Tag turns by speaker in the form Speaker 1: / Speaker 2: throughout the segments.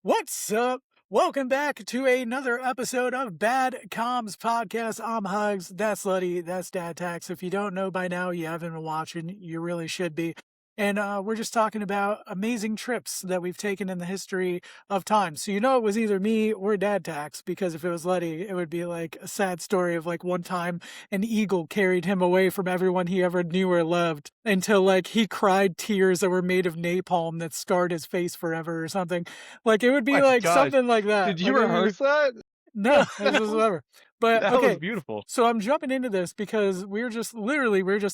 Speaker 1: What's up? Welcome back to another episode of Bad Comms Podcast. I'm Hugz. That's Luddy. That's Dad Tax. If you don't know by now, you haven't been watching. You really should be. And we're just talking about amazing trips that we've taken in the history of time. So you know it was either me or Dad Tax, because if it was Luddy, it would be like a sad story of like one time an eagle carried him away from everyone he ever knew or loved until like he cried tears that were made of napalm that scarred his face forever or something. Like it would be
Speaker 2: My
Speaker 1: like
Speaker 2: gosh.
Speaker 1: something like that.
Speaker 2: Did
Speaker 1: Like
Speaker 2: you rehearse that?
Speaker 1: no, this was whatever. But
Speaker 2: That was
Speaker 1: okay,
Speaker 2: beautiful.
Speaker 1: so I'm jumping into this because we were just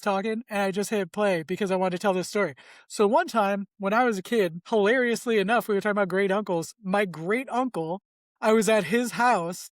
Speaker 1: talking and I just hit play because I wanted to tell this story. So one time when I was a kid, hilariously enough, we were talking about great uncles. My great uncle, I was at his house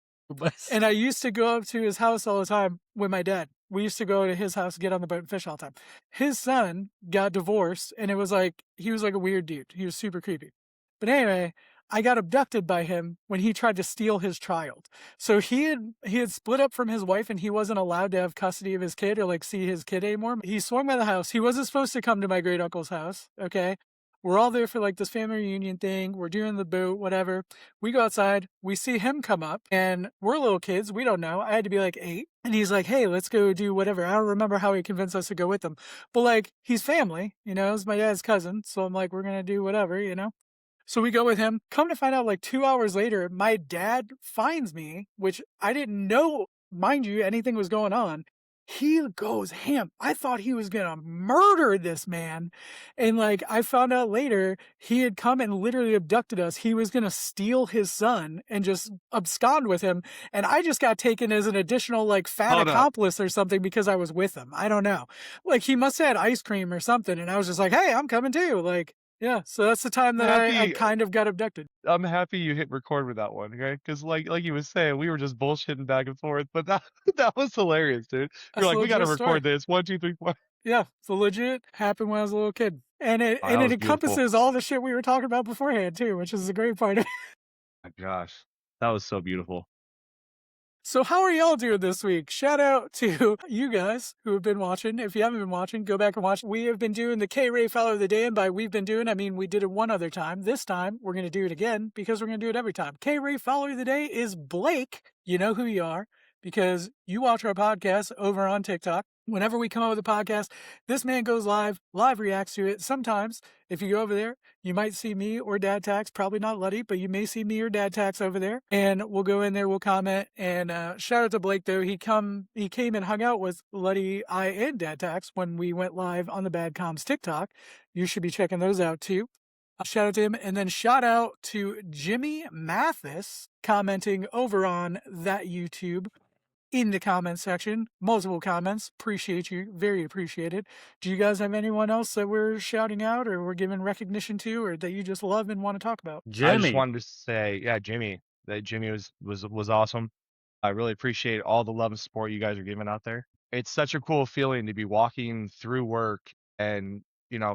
Speaker 1: and I used to go up to his house all the time with my dad. We used to go to his house, get on the boat and fish all the time. His son got divorced and it was like, he was like a weird dude. He was super creepy. But anyway, I got abducted by him when he tried to steal his child. So he had split up from his wife and he wasn't allowed to have custody of his kid or like see his kid anymore. He swung by the house. He wasn't supposed to come to my great uncle's house. Okay. We're all there for like this family reunion thing. We're doing the boot, whatever. We go outside. We see him come up and we're little kids. We don't know. I had to be like 8. And he's like, hey, let's go do whatever. I don't remember how he convinced us to go with him. But like, he's family, it's my dad's cousin. So I'm like, we're going to do whatever. So we go with him. Come to find out, like 2 hours later, my dad finds me, which I didn't know, mind you, anything was going on. He goes ham. I thought he was going to murder this man. And like, I found out later, he had come and literally abducted us. He was going to steal his son and just abscond with him. And I just got taken as an additional like fat accomplice or something because I was with him. I don't know. Like he must have had ice cream or something. And I was just like, hey, I'm coming too. Like, yeah, so that's the time that I kind of got abducted.
Speaker 2: I'm happy you hit record with that one, okay? Because like you was saying, we were just bullshitting back and forth, but that was hilarious, dude. You're like, we got to record this. 1, 2, 3, 4.
Speaker 1: Yeah, it's legit. Happened when I was a little kid, and it encompasses
Speaker 2: beautiful.
Speaker 1: all the shit we were talking about beforehand too, which is the great part of it.
Speaker 2: My gosh, that was so beautiful.
Speaker 1: So how are y'all doing this week? Shout out to you guys who have been watching. If you haven't been watching, go back and watch. We have been doing the K-Ray Follow of the Day, and by we've been doing, I mean we did it one other time. This time, we're going to do it again because we're going to do it every time. K-Ray Follow of the Day is Blake. You know who you are because you watch our podcast over on TikTok. Whenever we come out with a podcast, this man goes live reacts to it. Sometimes, if you go over there, you might see me or Dad Tax, probably not Luddy, but you may see me or Dad Tax over there. And we'll go in there, we'll comment. And shout out to Blake, though. He came and hung out with Luddy, I, and Dad Tax when we went live on the Bad Comms TikTok. You should be checking those out, too. Shout out to him. And then shout out to Jimmy Mathis commenting over on that YouTube. In the comment section, multiple comments. Appreciate you. Very appreciated. Do you guys have anyone else that we're shouting out or we're giving recognition to or that you just love and want to talk about?
Speaker 2: Jimmy. I just wanted to say, yeah, Jimmy. That Jimmy was awesome. I really appreciate all the love and support you guys are giving out there. It's such a cool feeling to be walking through work and,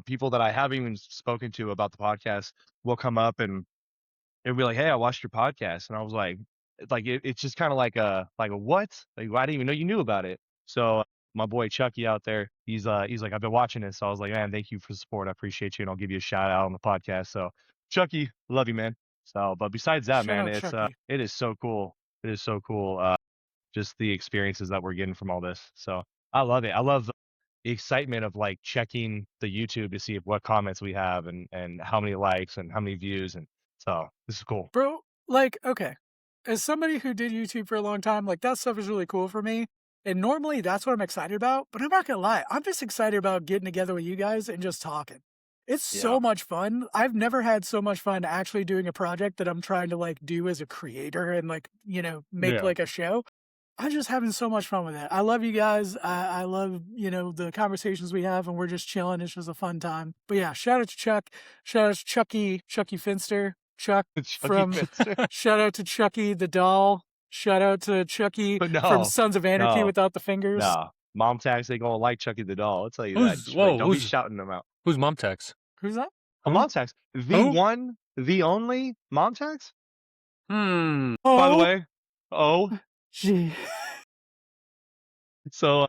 Speaker 2: people that I haven't even spoken to about the podcast will come up and it'll be like, hey, I watched your podcast. And I was like it's just kind of like a what? Like, I didn't even know you knew about it. So my boy Chucky out there, he's like, I've been watching this. So I was like, man, thank you for the support. I appreciate you. And I'll give you a shout out on the podcast. So Chucky, love you, man. So, but besides that, man, it is so cool. It is so cool. Just the experiences that we're getting from all this. So I love it. I love the excitement of like checking the YouTube to see what comments we have and how many likes and how many views. And so this is cool.
Speaker 1: Bro, like, okay. As somebody who did YouTube for a long time, like that stuff is really cool for me. And normally that's what I'm excited about. But I'm not going to lie. I'm just excited about getting together with you guys and just talking. It's so much fun. I've never had so much fun actually doing a project that I'm trying to like do as a creator and like, make like a show. I'm just having so much fun with it. I love you guys. I love, the conversations we have and we're just chilling. It's just a fun time. But yeah, shout out to Chuck. Shout out to Chucky Finster. Chuck from shout out to Chucky the doll. Shout out to Chucky from Sons of Anarchy without the fingers.
Speaker 2: No, Mom Tax ain't gonna like Chucky the doll. I'll tell you that. Don't be shouting them out.
Speaker 3: Who's Mom Tax?
Speaker 1: Who's that?
Speaker 2: Mom Tax. The one, the only Mom Tax?
Speaker 3: Oh.
Speaker 2: By the way.
Speaker 1: Gee.
Speaker 2: So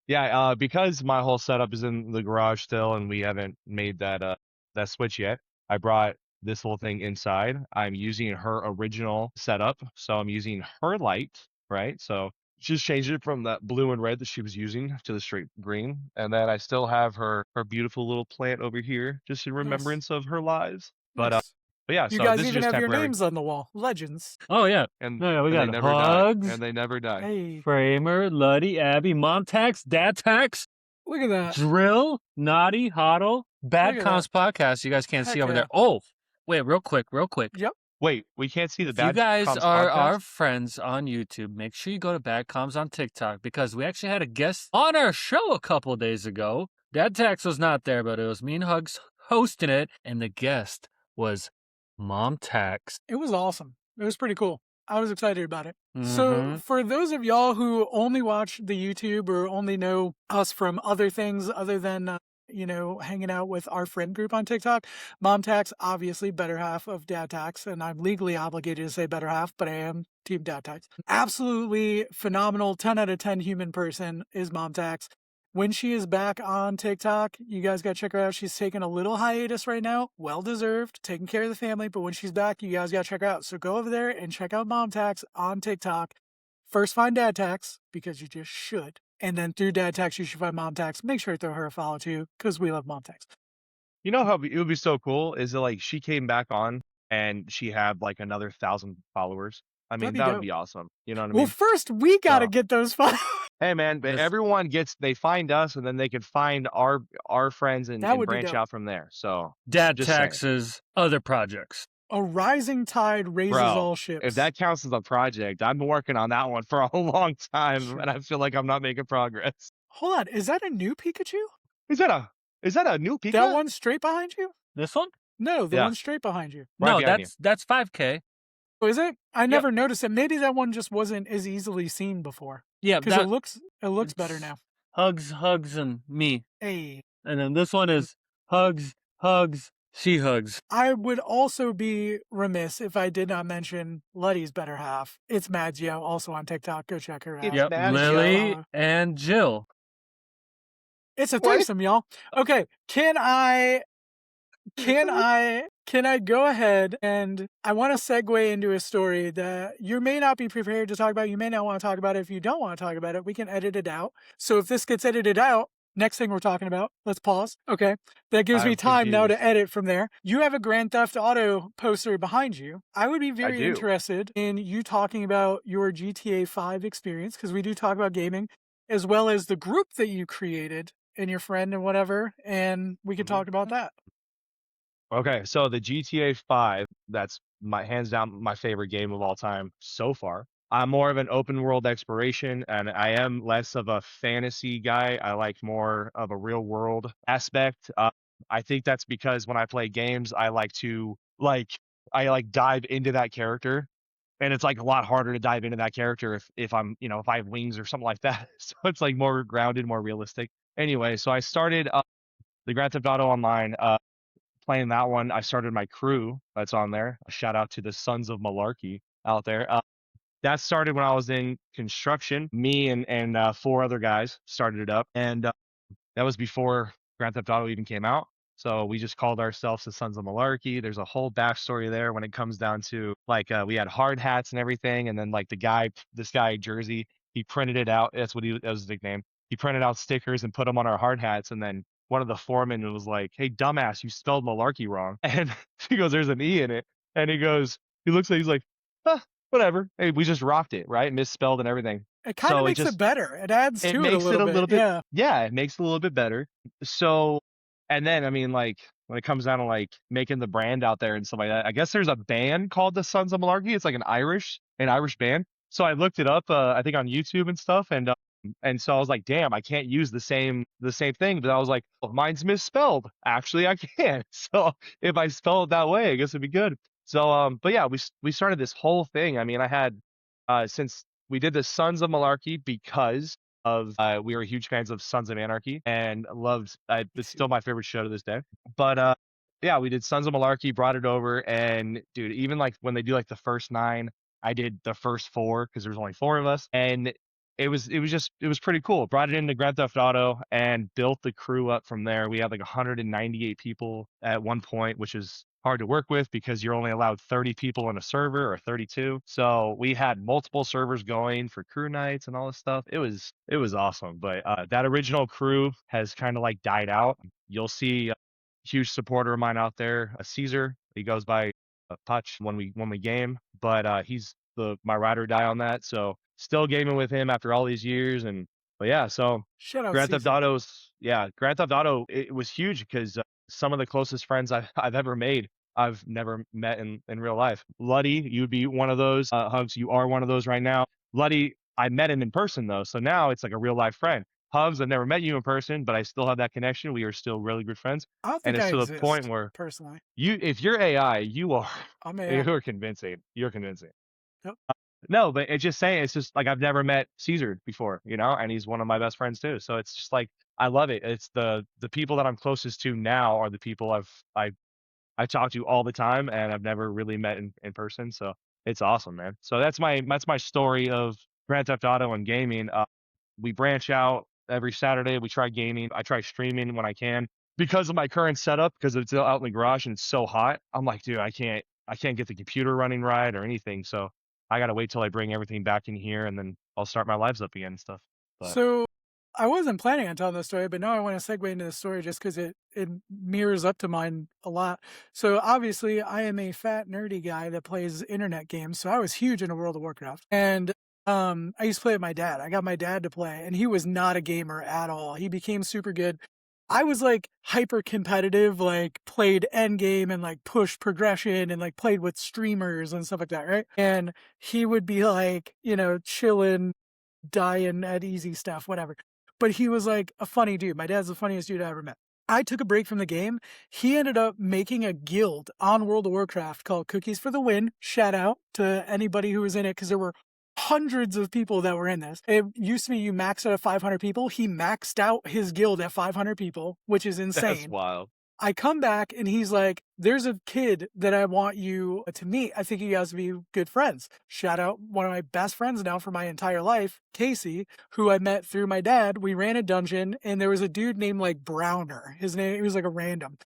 Speaker 2: yeah, because my whole setup is in the garage still and we haven't made that switch yet, I brought this whole thing inside, I'm using her original setup. So I'm using her light, right? So just changed it from that blue and red that she was using to the straight green. And then I still have her beautiful little plant over here, just in
Speaker 1: Nice.
Speaker 2: remembrance of her lives.
Speaker 1: Nice.
Speaker 2: But yeah,
Speaker 1: You
Speaker 2: so
Speaker 1: guys
Speaker 2: this is
Speaker 1: even
Speaker 2: just
Speaker 1: have your
Speaker 2: temporary.
Speaker 1: names on the wall. Legends.
Speaker 3: Oh yeah.
Speaker 2: And,
Speaker 3: No, yeah, we
Speaker 2: and they
Speaker 3: got
Speaker 2: never die.
Speaker 3: Hugz,
Speaker 2: And they never die.
Speaker 1: Hey,
Speaker 3: Framer, Luddy, Abby, Mom Tax, Dad Tax,
Speaker 1: look at that.
Speaker 3: Drill, Naughty, Hoddle, Bad
Speaker 1: Look at
Speaker 3: Comms Podcast. You guys can't
Speaker 1: Heck
Speaker 3: see over
Speaker 1: yeah.
Speaker 3: there. Oh, wait, real quick.
Speaker 1: Yep.
Speaker 2: Wait, we can't see the
Speaker 3: If you
Speaker 2: Bad
Speaker 3: guys
Speaker 2: Comms
Speaker 3: are
Speaker 2: podcast?
Speaker 3: our friends on YouTube, make sure you go to Bad Comms on TikTok because we actually had a guest on our show a couple days ago. Dad Tax was not there, but it was me and Hugz hosting it, and the guest was Mom Tax.
Speaker 1: It was awesome. It was pretty cool. I was excited about it. So,
Speaker 3: Mhm.
Speaker 1: for those of y'all who only watch the YouTube or only know us from other things other than, hanging out with our friend group on TikTok, Mom Tax, obviously better half of Dad Tax, and I'm legally obligated to say better half, but I am Team Dad Tax. Absolutely phenomenal, 10 out of 10 human person is Mom Tax. When she is back on TikTok, you guys got to check her out. She's taking a little hiatus right now. Well deserved, taking care of the family. But when she's back, you guys got to check her out. So go over there and check out Mom Tax on TikTok. First find Dad Tax, because you just should. And then through Dad Tax, you should find Mom Tax. Make sure to throw her a follow too, because we love Mom Tax.
Speaker 2: You know how it would be so cool is that like she came back on and she had like another 1,000 followers. I mean,
Speaker 1: That'd be
Speaker 2: that would
Speaker 1: dope.
Speaker 2: be awesome. You know what I
Speaker 1: Well,
Speaker 2: mean?
Speaker 1: first we got to
Speaker 2: So-
Speaker 1: get those followers.
Speaker 2: Hey man, but
Speaker 3: Yes.
Speaker 2: everyone they find us and then they can find our friends and,
Speaker 1: That
Speaker 2: and
Speaker 1: would be
Speaker 2: branch
Speaker 1: dope.
Speaker 2: out from there. So
Speaker 3: Dad
Speaker 2: Just saying.
Speaker 3: Tax's other projects.
Speaker 1: A rising tide raises
Speaker 2: Bro,
Speaker 1: all ships.
Speaker 2: if that counts as a project, I've been working on that one for a long time
Speaker 1: Sure.
Speaker 2: and I feel like I'm not making progress.
Speaker 1: Hold on, is that a new Pikachu?
Speaker 2: Is that a new Pika?
Speaker 1: That one straight behind you?
Speaker 3: This one?
Speaker 1: No, the
Speaker 2: Yeah.
Speaker 1: one straight behind you.
Speaker 2: Right
Speaker 3: No,
Speaker 2: behind you.
Speaker 3: that's 5K.
Speaker 1: Oh, is it? I never noticed it. Maybe that one just wasn't as easily seen before.
Speaker 3: Yeah,
Speaker 1: Because
Speaker 3: that
Speaker 1: it looks better now.
Speaker 3: Hugz, and me.
Speaker 1: Hey.
Speaker 3: And then this one is Hugz, she hugs.
Speaker 1: I would also be remiss if I did not mention Luddy's better half. It's Madzio, also on TikTok. Go check her out.
Speaker 2: It's
Speaker 3: Yep,
Speaker 2: Madzio.
Speaker 3: Lily and Jill.
Speaker 1: It's a
Speaker 2: What?
Speaker 1: threesome, y'all. Okay, can I go ahead and I want to segue into a story that you may not be prepared to talk about. You may not want to talk about it. If you don't want to talk about it, we can edit it out. So if this gets edited out, next thing we're talking about, let's pause. Okay. That gives me
Speaker 2: I'm
Speaker 1: time now to
Speaker 2: confused.
Speaker 1: edit from there. You have a Grand Theft Auto poster behind you. I would be very
Speaker 2: do.
Speaker 1: interested in you talking about your GTA 5 experience, because we do talk about gaming, as well as the group that you created and your friend and whatever. And we could
Speaker 2: Mhm.
Speaker 1: talk about that.
Speaker 2: Okay, so the GTA 5, that's my hands down my favorite game of all time so far. I'm more of an open world exploration and I am less of a fantasy guy. I like more of a real world aspect. I think that's because when I play games, I like to dive into that character. And it's like a lot harder to dive into that character if I'm, if I have wings or something like that. So it's like more grounded, more realistic. Anyway, so I started the Grand Theft Auto Online playing that one. I started my crew that's on there. A shout out to the Sons of Malarkey out there. That started when I was in construction. Me and 4 other guys started it up, and that was before Grand Theft Auto even came out. So we just called ourselves the Sons of Malarkey. There's a whole backstory there when it comes down to we had hard hats and everything, and then this guy Jersey, he printed it out. That was his nickname. He printed out stickers and put them on our hard hats, and then one of the foremen was like, "Hey, dumbass, you spelled Malarkey wrong." And he goes, "There's an E in it." And he's like, huh, whatever. Hey, we just rocked it, right? Misspelled and everything.
Speaker 1: It kind of
Speaker 2: So
Speaker 1: makes it better. It adds to it a little bit. Yeah.
Speaker 2: Yeah, it makes it a little bit better. So, and then, I mean, when it comes down to making the brand out there and stuff like that, I guess there's a band called the Sons of Malarkey. It's like an Irish band. So I looked it up, I think on YouTube and stuff. And so I was like, damn, I can't use the same thing. But I was like, well, mine's misspelled. Actually, I can. So if I spell it that way, I guess it'd be good. So, but yeah, we started this whole thing. I mean, I had, since we did the Sons of Malarkey because of we were huge fans of Sons of Anarchy and loved it's still my favorite show to this day. But yeah, we did Sons of Malarkey, brought it over, and dude, even when they do the first 9, I did the first 4 because there's only 4 of us, and it was pretty cool. Brought it into Grand Theft Auto and built the crew up from there. We had 198 people at one point, which is hard to work with because you're only allowed 30 people in a server or 32. So we had multiple servers going for crew nights and all this stuff. It was awesome. But that original crew has kind of like died out. You'll see a huge supporter of mine out there, a Caesar. He goes by Putch when we game, but he's my ride or die on that. So still gaming with him after all these years. And but yeah, so
Speaker 1: Shout out
Speaker 2: Grand Theft
Speaker 1: Caesar.
Speaker 2: Grand Theft Auto, it was huge because some of the closest friends I've ever made, I've never met in real life. Luddy, you'd be one of those. Hugz, you are one of those right now. Luddy, I met him in person though, so now it's like a real life friend. Hugz, I've never met you in person, but I still have that connection. We are still really good friends,
Speaker 1: I don't
Speaker 2: and
Speaker 1: think
Speaker 2: it's
Speaker 1: I
Speaker 2: to the point
Speaker 1: exist
Speaker 2: where
Speaker 1: personally.
Speaker 2: if you're AI, you are
Speaker 1: I'm AI.
Speaker 2: you're convincing. You're convincing.
Speaker 1: Yep.
Speaker 2: No, but it's just saying, it's just like I've never met Caesar before, and he's one of my best friends too. So it's just like I love it. It's the people that I'm closest to now are the people I talk to all the time, and I've never really met in person. So it's awesome, man. So that's my story of Grand Theft Auto and gaming. We branch out every Saturday. We try gaming. I try streaming when I can because of my current setup, because it's out in the garage and it's so hot. I'm like, dude, I can't get the computer running right or anything. So I gotta wait till I bring everything back in here, and then I'll start my lives up again and stuff. But
Speaker 1: So I wasn't planning on telling this story, but now I want to segue into the story just because it mirrors up to mine a lot. So obviously, I am a fat nerdy guy that plays internet games. So I was huge into World of Warcraft, and I used to play with my dad. I got my dad to play, and he was not a gamer at all. He became super good. I was like hyper competitive, like played endgame and like pushed progression and like played with streamers and stuff like that, right? And he would be like, chilling, dying at easy stuff, whatever. But he was like a funny dude. My dad's the funniest dude I ever met. I took a break from the game. He ended up making a guild on World of Warcraft called Cookies for the Win. Shout out to anybody who was in it because there were hundreds of people that were in this. It used to be you max out at 500 people. He maxed out his guild at 500 people, which is
Speaker 2: that's
Speaker 1: insane.
Speaker 2: wild.
Speaker 1: I come back and he's like, there's a kid that I want you to meet. I think you guys would be good friends. Shout out one of my best friends now for my entire life, Casey, who I met through my dad. We ran a dungeon and there was a dude named like Browner. His name, he was like a random.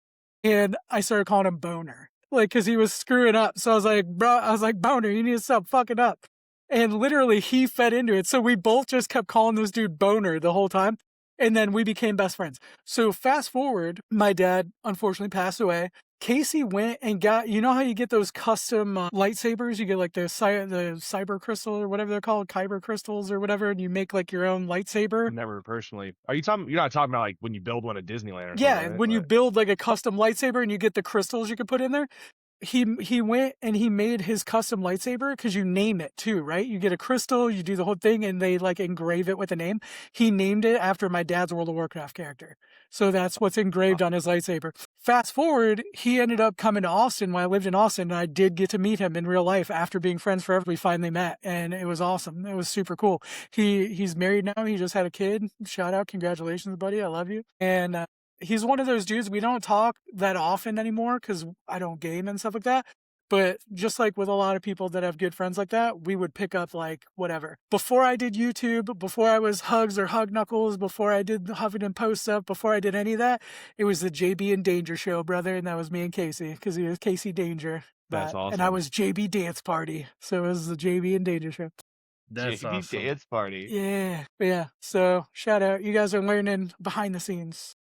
Speaker 1: And I started calling him Boner, like, cause he was screwing up. So I was like, Boner, you need to stop fucking up. And literally he fed into it. So we both just kept calling this dude Boner the whole time. And then we became best friends. So fast forward, my dad unfortunately passed away. Casey went and got, you know how you get those custom lightsabers? You get like the cyber crystal or whatever they're called, kyber crystals or whatever, and you make like your own lightsaber.
Speaker 2: Never personally. You're not talking about like when you build one at Disneyland or
Speaker 1: Yeah,
Speaker 2: something, right?
Speaker 1: when you build like a custom lightsaber and you get the crystals you can put in there. He went and he made his custom lightsaber because you name it too, right? You get a crystal, you do the whole thing, and they like engrave it with a name. He named it after my dad's World of Warcraft character. So that's what's engraved on his lightsaber. Fast forward, he ended up coming to Austin when I lived in Austin, and I did get to meet him in real life after being friends forever. We finally met, and it was awesome. It was super cool. He's married now. He just had a kid. Shout out, congratulations, buddy. I love you. And he's one of those dudes, we don't talk that often anymore because I don't game and stuff like that. But just like with a lot of people that have good friends like that, we would pick up like whatever. Before I did YouTube, before I was Hugz or Hug Knuckles, before I did the Huffington Post stuff, before I did any of that, it was the JB and Danger show, brother. And that was me and Casey because he was Casey Danger.
Speaker 2: That's awesome.
Speaker 1: And I was JB Dance Party. So it was the JB and Danger show.
Speaker 3: That's
Speaker 2: JB
Speaker 3: awesome.
Speaker 2: dance party.
Speaker 1: Yeah. So shout out. You guys are learning behind the scenes.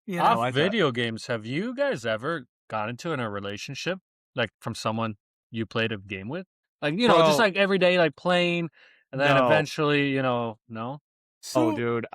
Speaker 1: Yeah.
Speaker 3: Off
Speaker 2: like that.
Speaker 3: video games, have you guys ever got into a relationship, like from someone you played a game with? Like, just
Speaker 2: Bro.
Speaker 3: like every day, like playing, and then
Speaker 2: No.
Speaker 3: eventually, no?
Speaker 1: So,
Speaker 2: Oh, dude,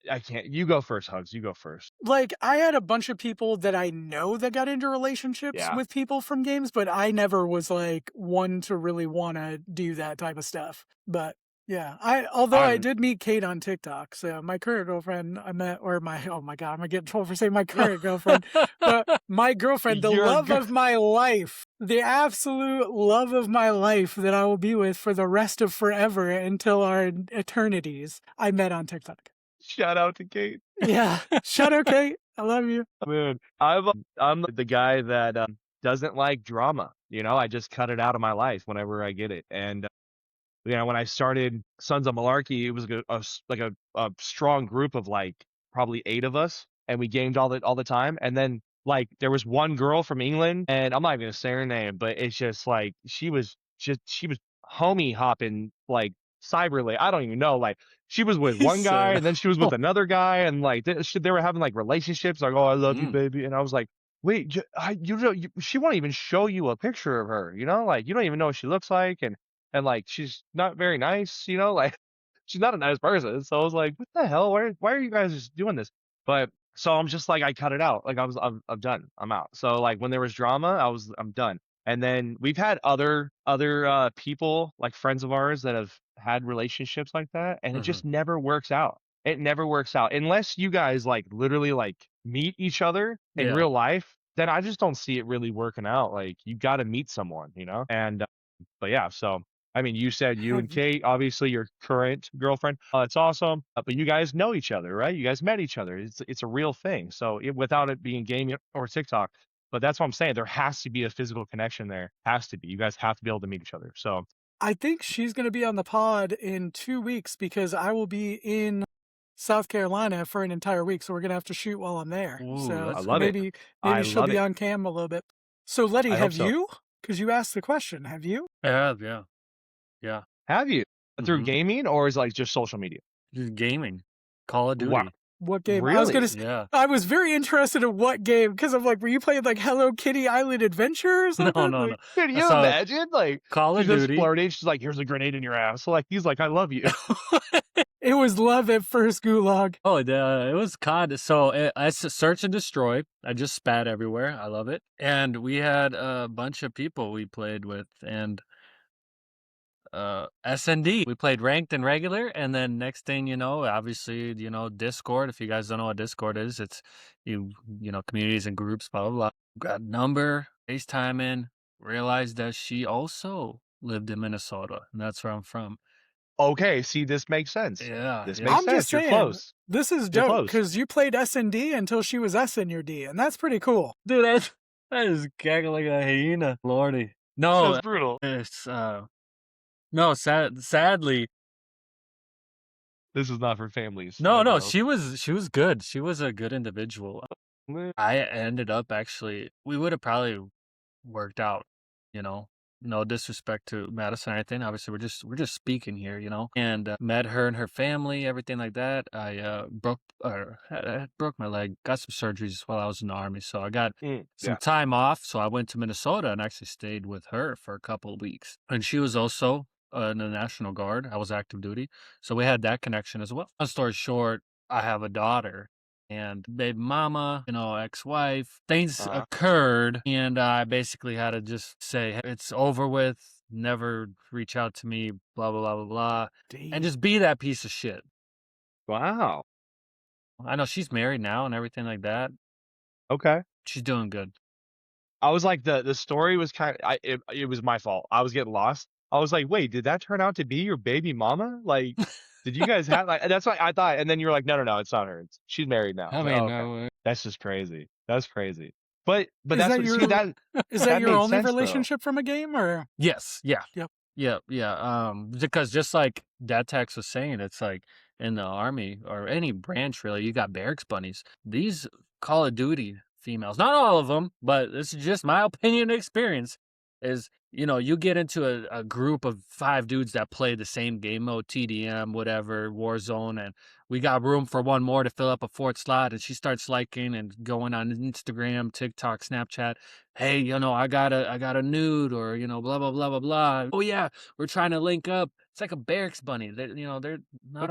Speaker 2: I can't. You go first, Hugz. You go first.
Speaker 1: like, I had a bunch of people that I know that got into relationships
Speaker 2: Yeah.
Speaker 1: with people from games, but I never was like one to really want to do that type of stuff. But yeah, although I
Speaker 2: I'm-
Speaker 1: did meet Kate on TikTok. So my current girlfriend oh my God, I'm gonna get in trouble for saying my current girlfriend, but my girlfriend, the
Speaker 2: Your
Speaker 1: love of my life, the absolute love of my life that I will be with for the rest of forever until our eternities, I met on TikTok.
Speaker 2: Shout out to Kate.
Speaker 1: Yeah. Shout out, Kate. I love you.
Speaker 2: Man, I'm the guy that doesn't like drama. I just cut it out of my life whenever I get it. And when I started Sons of Malarkey, it was a strong group of like probably 8 of us, and we gamed all the time. And then Like there was one girl from England, and I'm not even gonna say her name, but it's just like she was homie hopping like cyberly. I don't even know. Like she was with
Speaker 1: He
Speaker 2: one guy,
Speaker 1: said,
Speaker 2: and then she was with another guy, and like they were having like relationships. Like, oh, I love you,
Speaker 3: Mm.
Speaker 2: baby, and I was like, wait, she won't even show you a picture of her. Like you don't even know what she looks like, and like she's not very nice. Like she's not a nice person. So I was like, what the hell? Why are you guys just doing this? But so I'm just like, I cut it out. Like I'm done. I'm out. So like when there was drama, I'm done. And then we've had other people, like friends of ours, that have had relationships like that, and it
Speaker 3: Mhm.
Speaker 2: just never works out. It never works out unless you guys like literally like meet each other in
Speaker 3: Yeah.
Speaker 2: real life. Then I just don't see it really working out. Like you got to meet someone, And but yeah, so I mean, you said you and
Speaker 1: have,
Speaker 2: Kate, obviously your current girlfriend. It's awesome, but you guys know each other, right? You guys met each other. It's a real thing. So without it being game or TikTok, but that's what I'm saying. There has to be a physical connection there. Has to be. You guys have to be able to meet each other. So
Speaker 1: I think she's going to be on the pod in 2 weeks because I will be in South Carolina for an entire week. So we're going to have to shoot while I'm there.
Speaker 3: Ooh,
Speaker 1: So
Speaker 2: I
Speaker 3: that's
Speaker 2: love
Speaker 3: cool.
Speaker 2: it.
Speaker 1: maybe
Speaker 2: I
Speaker 1: she'll
Speaker 2: love
Speaker 1: be
Speaker 2: it.
Speaker 1: on cam a little bit. So Letty,
Speaker 2: I hope
Speaker 1: have
Speaker 2: so.
Speaker 1: you? Because you asked the question, have you?
Speaker 3: Yeah.
Speaker 2: Have you through
Speaker 3: Mhm.
Speaker 2: gaming or is it like just social media?
Speaker 3: Just gaming. Call of
Speaker 2: Wow,
Speaker 3: Duty.
Speaker 1: What game?
Speaker 2: really?
Speaker 3: Yeah.
Speaker 1: I was very interested in what game because I'm like, were you playing like Hello Kitty Island Adventure or something?
Speaker 3: No.
Speaker 1: Like,
Speaker 2: Can you
Speaker 3: So
Speaker 2: imagine? Like
Speaker 3: Call
Speaker 2: she's
Speaker 3: of
Speaker 2: just
Speaker 3: Duty.
Speaker 2: flirting. She's like, "Here's a grenade in your ass." So like he's like, "I love you."
Speaker 1: it was love at first gulag.
Speaker 3: Oh, it was COD. So I search and destroy. I just spat everywhere. I love it. And we had a bunch of people we played with, and S&D. We played ranked and regular, and then next thing you know, obviously, Discord. If you guys don't know what Discord is, it's communities and groups, blah blah blah. Got number, FaceTiming, realized that she also lived in Minnesota, and that's where I'm from.
Speaker 2: Okay, see, this makes sense.
Speaker 3: Yeah,
Speaker 2: This
Speaker 3: yeah.
Speaker 2: makes
Speaker 1: I'm just
Speaker 2: sense. You're
Speaker 1: saying,
Speaker 2: close.
Speaker 1: this is
Speaker 2: You're
Speaker 1: dope
Speaker 2: close.
Speaker 1: because you played S&D until she was S in your D, and that's pretty cool.
Speaker 3: Dude, that is cackling like a hyena. Lordy. No,
Speaker 2: That's brutal.
Speaker 3: it's no, sadly.
Speaker 2: This is not for families.
Speaker 3: No, she was good. She was a good individual. I ended up actually we would have probably worked out, you know. No disrespect to Madison or anything. Obviously, we're just speaking here, And met her and her family, everything like that. I broke my leg, got some surgeries while I was in the army, so I got some
Speaker 2: Yeah.
Speaker 3: time off. So I went to Minnesota and actually stayed with her for a couple of weeks. And she was also in the National Guard. I was active duty, so we had that connection as well. Long story short, I have a daughter and baby mama, ex-wife, things occurred, and I basically had to just say, "Hey, it's over with, never reach out to me, blah, blah, blah, blah, blah, and just be that piece of shit."
Speaker 2: Wow.
Speaker 3: I know she's married now and everything like that.
Speaker 2: Okay.
Speaker 3: She's doing good.
Speaker 2: I was like, the story was it was my fault. I was getting lost. I was like, wait, did that turn out to be your baby mama? Like, did you guys have like? That's what I thought. And then you were like, no, it's not her. She's married now. I
Speaker 3: I
Speaker 2: was like,
Speaker 3: mean,
Speaker 2: oh, okay. That's just crazy. That's crazy. But
Speaker 1: Is
Speaker 2: that's
Speaker 1: that
Speaker 2: what
Speaker 1: your
Speaker 2: see that
Speaker 1: is that
Speaker 2: that
Speaker 1: your
Speaker 2: made
Speaker 1: only
Speaker 2: sense though.
Speaker 1: relationship from a game or?
Speaker 3: yes, yeah.
Speaker 1: Yep.
Speaker 3: Yeah. Because just like Dad Tax was saying, it's like in the army or any branch really, you got barracks bunnies. These Call of Duty females, not all of them, but this is just my opinion and experience, is you get into a group of 5 dudes that play the same game mode, TDM, whatever, Warzone, and we got room for one more to fill up a 4th slot, and she starts liking and going on Instagram, TikTok, Snapchat. Hey, I got a nude, or blah blah blah blah blah. Oh yeah, we're trying to link up. It's like a barracks bunny. They're not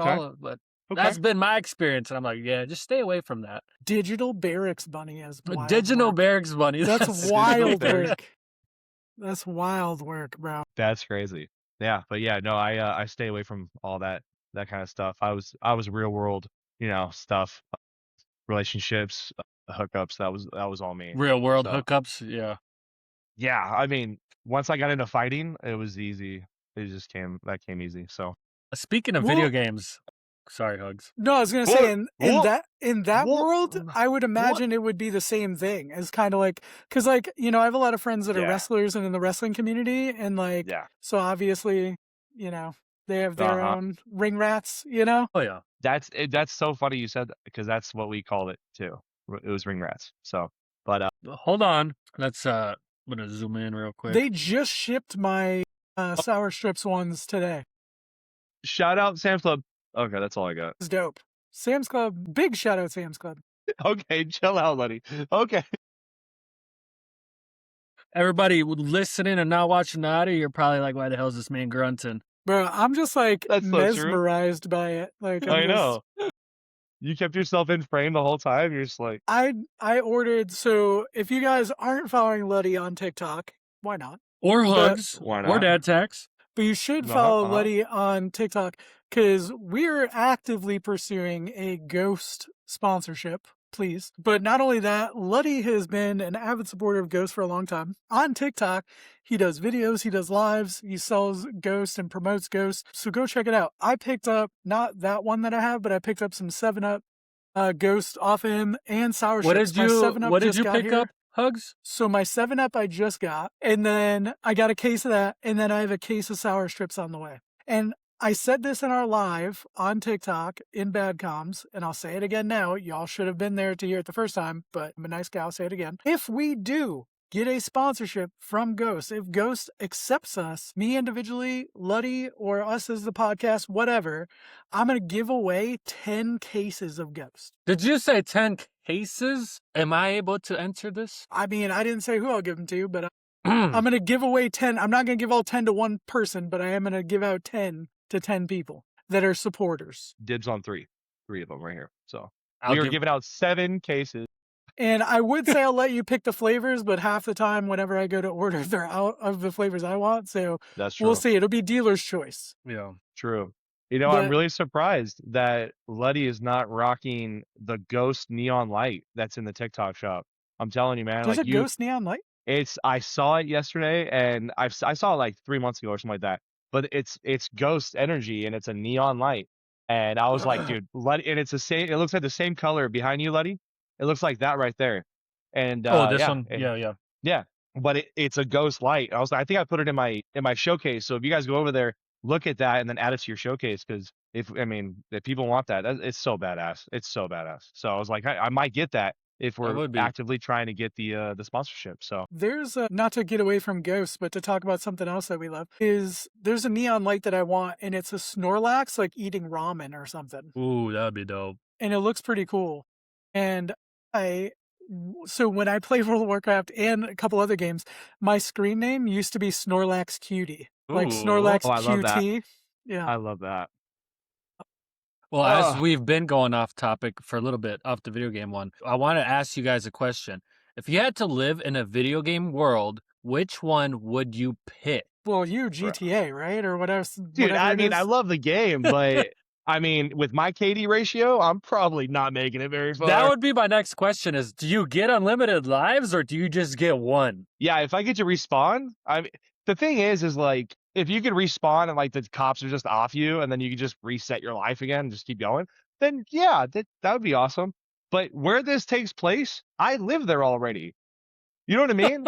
Speaker 2: Okay.
Speaker 3: all of, but
Speaker 2: Okay.
Speaker 3: that's been my experience, and I'm like, yeah, just stay away from that.
Speaker 1: Digital barracks bunny is wild
Speaker 3: Digital
Speaker 1: work.
Speaker 3: barracks bunny.
Speaker 1: That's wild work. That's wild work, bro.
Speaker 2: That's crazy. Yeah, but yeah, no, I stay away from all that kind of stuff. I was real world, stuff, relationships, hookups. That was all me.
Speaker 3: Real world
Speaker 2: So,
Speaker 3: hookups. Yeah.
Speaker 2: yeah, I mean, once I got into fighting, it was easy. It just came easy. So
Speaker 3: Speaking of
Speaker 1: Well-
Speaker 3: video games, sorry, Hugz.
Speaker 1: No, I was gonna
Speaker 2: What?
Speaker 1: say in
Speaker 2: What?
Speaker 1: that
Speaker 2: What?
Speaker 1: world, I would imagine it would be the same thing. As kind of like, because like I have a lot of friends that are
Speaker 2: Yeah.
Speaker 1: wrestlers and in the wrestling community, and like,
Speaker 2: Yeah.
Speaker 1: so obviously, they have their own ring rats.
Speaker 3: Oh yeah.
Speaker 2: That's so funny you said that because that's what we called it too. It was ring rats. So But
Speaker 3: Hold on. Let's I'm gonna zoom in real quick.
Speaker 1: They just shipped my sour strips ones today.
Speaker 2: shout out Sam's Club. Okay, that's all I got.
Speaker 1: It's dope. Sam's Club, big shout out Sam's Club.
Speaker 2: Okay, chill out, buddy. Okay.
Speaker 3: Everybody listening and not watching the audio, you're probably like, why the hell is this man grunting?
Speaker 1: Bro, I'm just like
Speaker 2: That's so true.
Speaker 1: mesmerized by it. Like
Speaker 2: I know. You kept yourself in frame the whole time. You're just like,
Speaker 1: I ordered. So if you guys aren't following Luddy on TikTok, why not?
Speaker 3: Or
Speaker 1: But-
Speaker 3: Hugz.
Speaker 2: why
Speaker 3: Or
Speaker 2: not?
Speaker 3: Dad Tax.
Speaker 1: But you should
Speaker 2: Uh-huh,
Speaker 1: follow
Speaker 2: uh-huh.
Speaker 1: Luddy on TikTok because we're actively pursuing a Ghost sponsorship, please. But not only that, Luddy has been an avid supporter of Ghost for a long time. On TikTok, he does videos, he does lives, he sells Ghost and promotes Ghost. So go check it out. I picked up, not that one that I have, but I picked up some 7-Up Ghost off him and Sour
Speaker 3: What
Speaker 1: Strips.
Speaker 3: did
Speaker 1: My
Speaker 3: you
Speaker 1: 7-Up
Speaker 3: What did
Speaker 1: just
Speaker 3: you
Speaker 1: got
Speaker 3: pick
Speaker 1: here.
Speaker 3: up, Hugz?
Speaker 1: So my 7-Up I just got, and then I got a case of that, and then I have a case of Sour Strips on the way. And I said this in our live on TikTok in Bad Comms, and I'll say it again now. Y'all should have been there to hear it the first time, but I'm a nice guy, I'll say it again. If we do get a sponsorship from Ghost, if Ghost accepts us, me individually, Luddy, or us as the podcast, whatever, I'm going to give away 10 cases of Ghost.
Speaker 3: Did you say 10 cases? Am I able to enter this?
Speaker 1: I mean, I didn't say who I'll give them to, but I'm going to give away 10. I'm not going to give all 10 to one person, but I am going to give out 10 to 10 people that are supporters.
Speaker 2: Dibs on 3 of them right here. So
Speaker 3: I'll
Speaker 2: we are
Speaker 3: give-
Speaker 2: giving out 7 cases.
Speaker 1: And I would say I'll let you pick the flavors, but half the time, whenever I go to order, they're out of the flavors I want. So
Speaker 2: That's true.
Speaker 1: we'll see. It'll be dealer's choice.
Speaker 3: Yeah.
Speaker 2: True. You know, I'm
Speaker 1: But-
Speaker 2: really surprised that Luddy is not rocking the Ghost neon light that's in the TikTok shop. I'm telling you, man.
Speaker 1: There's
Speaker 2: like
Speaker 1: a Ghost neon light?
Speaker 2: I saw it yesterday, and I saw it like 3 months ago or something like that. But it's Ghost energy, and it's a neon light. And I was like, dude, Luddy, and it's the same. It looks like the same color behind you, Luddy. It looks like that right there. And
Speaker 3: this
Speaker 2: yeah,
Speaker 3: one?
Speaker 2: and-
Speaker 3: Yeah.
Speaker 2: but it's a Ghost light. I think I put it in my showcase. So if you guys go over there, look at that and then add it to your showcase, because if people want that, it's so badass. It's so badass. So I was like, I might get that if we're
Speaker 3: would be.
Speaker 2: actively trying to get the sponsorship. So
Speaker 1: There's not to get away from Ghosts, but to talk about something else that we love, there's a neon light that I want, and it's a Snorlax like eating ramen or something.
Speaker 3: Ooh, that'd be dope.
Speaker 1: And it looks pretty cool. And so when I play World of Warcraft and a couple other games, my screen name used to be Snorlax Cutie. Like
Speaker 3: Ooh.
Speaker 1: Snorlax
Speaker 2: Oh, I love that.
Speaker 1: QT. Yeah.
Speaker 2: I love that.
Speaker 3: Well, as
Speaker 2: Ugh.
Speaker 3: we've been going off topic for a little bit, off the video game one, I want to ask you guys a question. If you had to live in a video game world, which one would you pick?
Speaker 1: Well, you GTA, right? Or whatever.
Speaker 2: Dude,
Speaker 1: whatever
Speaker 2: I
Speaker 1: it
Speaker 2: mean,
Speaker 1: is.
Speaker 2: I love the game, but I mean, with my KD ratio, I'm probably not making it very far.
Speaker 3: That would be my next question is, do you get unlimited lives or do you just get one?
Speaker 2: Yeah, if I get to respawn, the thing is like, if you could respawn and like the cops are just off you and then you can just reset your life again and just keep going, then yeah, that would be awesome. But where this takes place, I live there already. You know what I mean?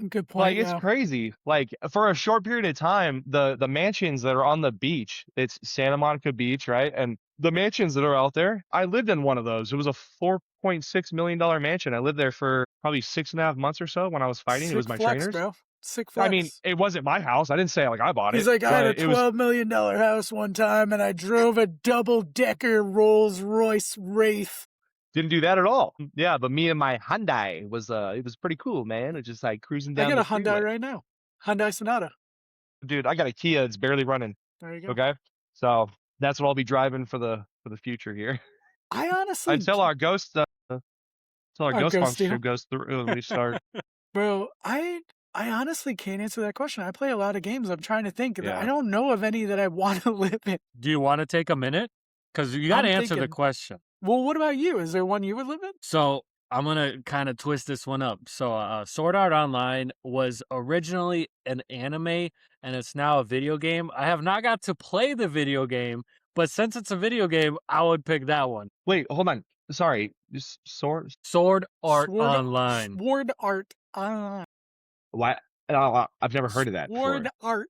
Speaker 1: Good point.
Speaker 2: Like, it's
Speaker 1: yeah.
Speaker 2: crazy. Like, for a short period of time, the mansions that are on the beach, it's Santa Monica Beach, right? And the mansions that are out there, I lived in one of those. It was a $4.6 million mansion. I lived there for probably 6.5 months or so when I was fighting.
Speaker 1: Sick
Speaker 2: It was my
Speaker 1: flex,
Speaker 2: trainers.
Speaker 1: bro. Sick flex.
Speaker 2: I mean, it wasn't my house. I didn't say like I bought it.
Speaker 1: He's like, I had
Speaker 2: but
Speaker 1: a
Speaker 2: it was
Speaker 1: $12 million house one time, and I drove a double-decker Rolls Royce Wraith.
Speaker 2: didn't do that at all. Yeah, but me and my Hyundai it was pretty cool, man. It was just like cruising down
Speaker 1: I got
Speaker 2: the
Speaker 1: a Hyundai
Speaker 2: freeway.
Speaker 1: right now. Hyundai Sonata.
Speaker 2: Dude, I got a Kia. It's barely running.
Speaker 1: There you go.
Speaker 2: Okay, so that's what I'll be driving for the future here.
Speaker 1: I honestly,
Speaker 2: Until our ghost
Speaker 1: Our
Speaker 2: ghost
Speaker 1: ghost deal.
Speaker 2: sponsorship goes through when we start.
Speaker 1: bro, I honestly can't answer that question. I play a lot of games. I'm trying to think.
Speaker 2: Yeah.
Speaker 1: I don't know of any that I want to live in.
Speaker 3: Do you want to take a minute? Because you got to
Speaker 1: I'm
Speaker 3: answer the
Speaker 1: thinking.
Speaker 3: question.
Speaker 1: Well, what about you? Is there one you would live in?
Speaker 3: So I'm going to kind of twist this one up. So Sword Art Online was originally an anime and it's now a video game. I have not got to play the video game, but since it's a video game, I would pick that one.
Speaker 2: Wait, hold on. Sorry, just sword.
Speaker 3: Sword Art
Speaker 1: Sword-
Speaker 3: Online.
Speaker 1: Sword Art Online.
Speaker 2: Why? I've never heard of that
Speaker 1: Sword
Speaker 2: before.
Speaker 1: Art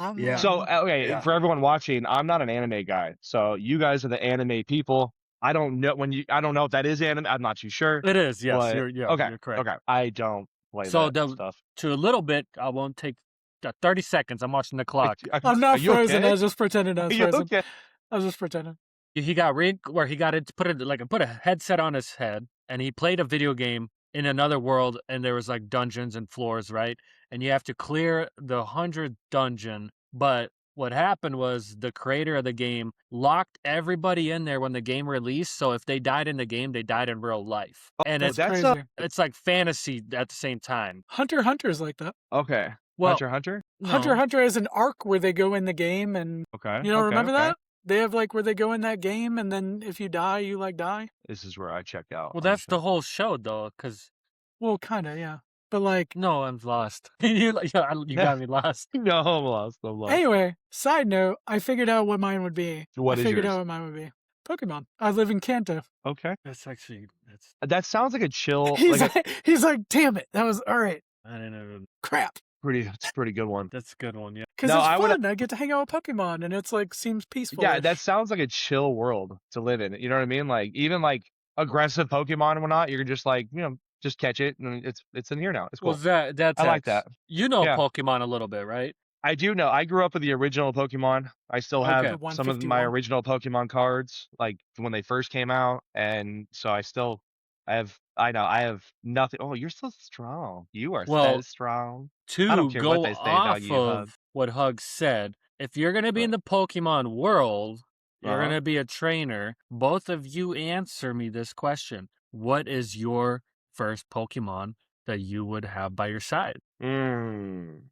Speaker 1: Online.
Speaker 3: Yeah.
Speaker 2: So okay,
Speaker 3: Yeah.
Speaker 2: for everyone watching, I'm not an anime guy. So you guys are the anime people. I don't know I don't know if that is anime. I'm not too sure.
Speaker 3: It is, yes.
Speaker 2: But okay,
Speaker 3: You're correct.
Speaker 2: okay. I don't play
Speaker 3: So
Speaker 2: that stuff.
Speaker 3: to a little bit, I won't take 30 seconds. I'm watching the clock.
Speaker 1: I'm
Speaker 2: Are
Speaker 1: not
Speaker 2: you
Speaker 1: frozen. I
Speaker 2: okay?
Speaker 1: was just pretending I
Speaker 2: Are
Speaker 1: was
Speaker 2: you
Speaker 1: frozen.
Speaker 2: okay?
Speaker 1: I was just pretending.
Speaker 3: He got where he got it put a headset on his head, and he played a video game in another world, and there was like dungeons and floors, right? And you have to clear the 100th dungeon. But what happened was the creator of the game locked everybody in there when the game released. So if they died in the game, they died in real life, and
Speaker 1: That's
Speaker 2: that's
Speaker 1: crazy.
Speaker 3: it's like fantasy at the same time.
Speaker 1: Hunter x Hunter's like that.
Speaker 2: okay.
Speaker 3: Well,
Speaker 2: Hunter x Hunter?
Speaker 1: Hunter x
Speaker 3: no.
Speaker 1: Hunter has an arc where they go in the game and
Speaker 2: Okay.
Speaker 1: you don't remember
Speaker 2: okay.
Speaker 1: that? They have like where they go in that game and then if you die, you like die.
Speaker 2: This is where I checked out.
Speaker 3: Well,
Speaker 2: on
Speaker 3: that's
Speaker 2: show.
Speaker 3: the whole show, though, because
Speaker 1: Well, kind of, yeah. But like,
Speaker 3: no, I'm lost. you got me lost.
Speaker 2: No, I'm lost. I'm lost.
Speaker 1: anyway, side note, I figured out what mine would be.
Speaker 2: What
Speaker 1: I
Speaker 2: is
Speaker 1: figured
Speaker 2: yours?
Speaker 1: out what mine would be. Pokemon. I live in Kanto.
Speaker 2: Okay.
Speaker 3: That's actually
Speaker 2: That sounds like a chill,
Speaker 1: He's
Speaker 2: like a
Speaker 1: like, he's like, damn it, that was all right.
Speaker 3: I didn't even.
Speaker 1: Crap.
Speaker 2: it's a pretty good one.
Speaker 3: That's a good one. Yeah.
Speaker 1: Because
Speaker 2: No,
Speaker 1: it's
Speaker 2: I would-
Speaker 1: fun. I get to hang out with Pokemon, and it's like seems peaceful.
Speaker 2: Yeah, that sounds like a chill world to live in. You know what I mean? Like even like aggressive Pokemon and whatnot, you're just like, just catch it and it's in here now. It's cool.
Speaker 3: Well, that's
Speaker 2: I like that.
Speaker 3: You know
Speaker 2: Yeah.
Speaker 3: Pokemon a little bit, right?
Speaker 2: I do know. I grew up with the original Pokemon. I still have
Speaker 3: Okay.
Speaker 2: some of my
Speaker 1: 151.
Speaker 2: original Pokemon cards, like when they first came out, and so I have nothing. Oh, you're so strong. You are
Speaker 3: Well,
Speaker 2: so strong. I
Speaker 3: To
Speaker 2: don't care what
Speaker 3: go
Speaker 2: they say,
Speaker 3: off
Speaker 2: doggy hug.
Speaker 3: of what Hugz said, if you're going to be in
Speaker 2: Uh,
Speaker 3: the Pokemon world, you're
Speaker 2: Uh-huh.
Speaker 3: going to be a trainer. Both of you answer me this question. What is your first Pokemon that you would have by your side?
Speaker 2: Mm.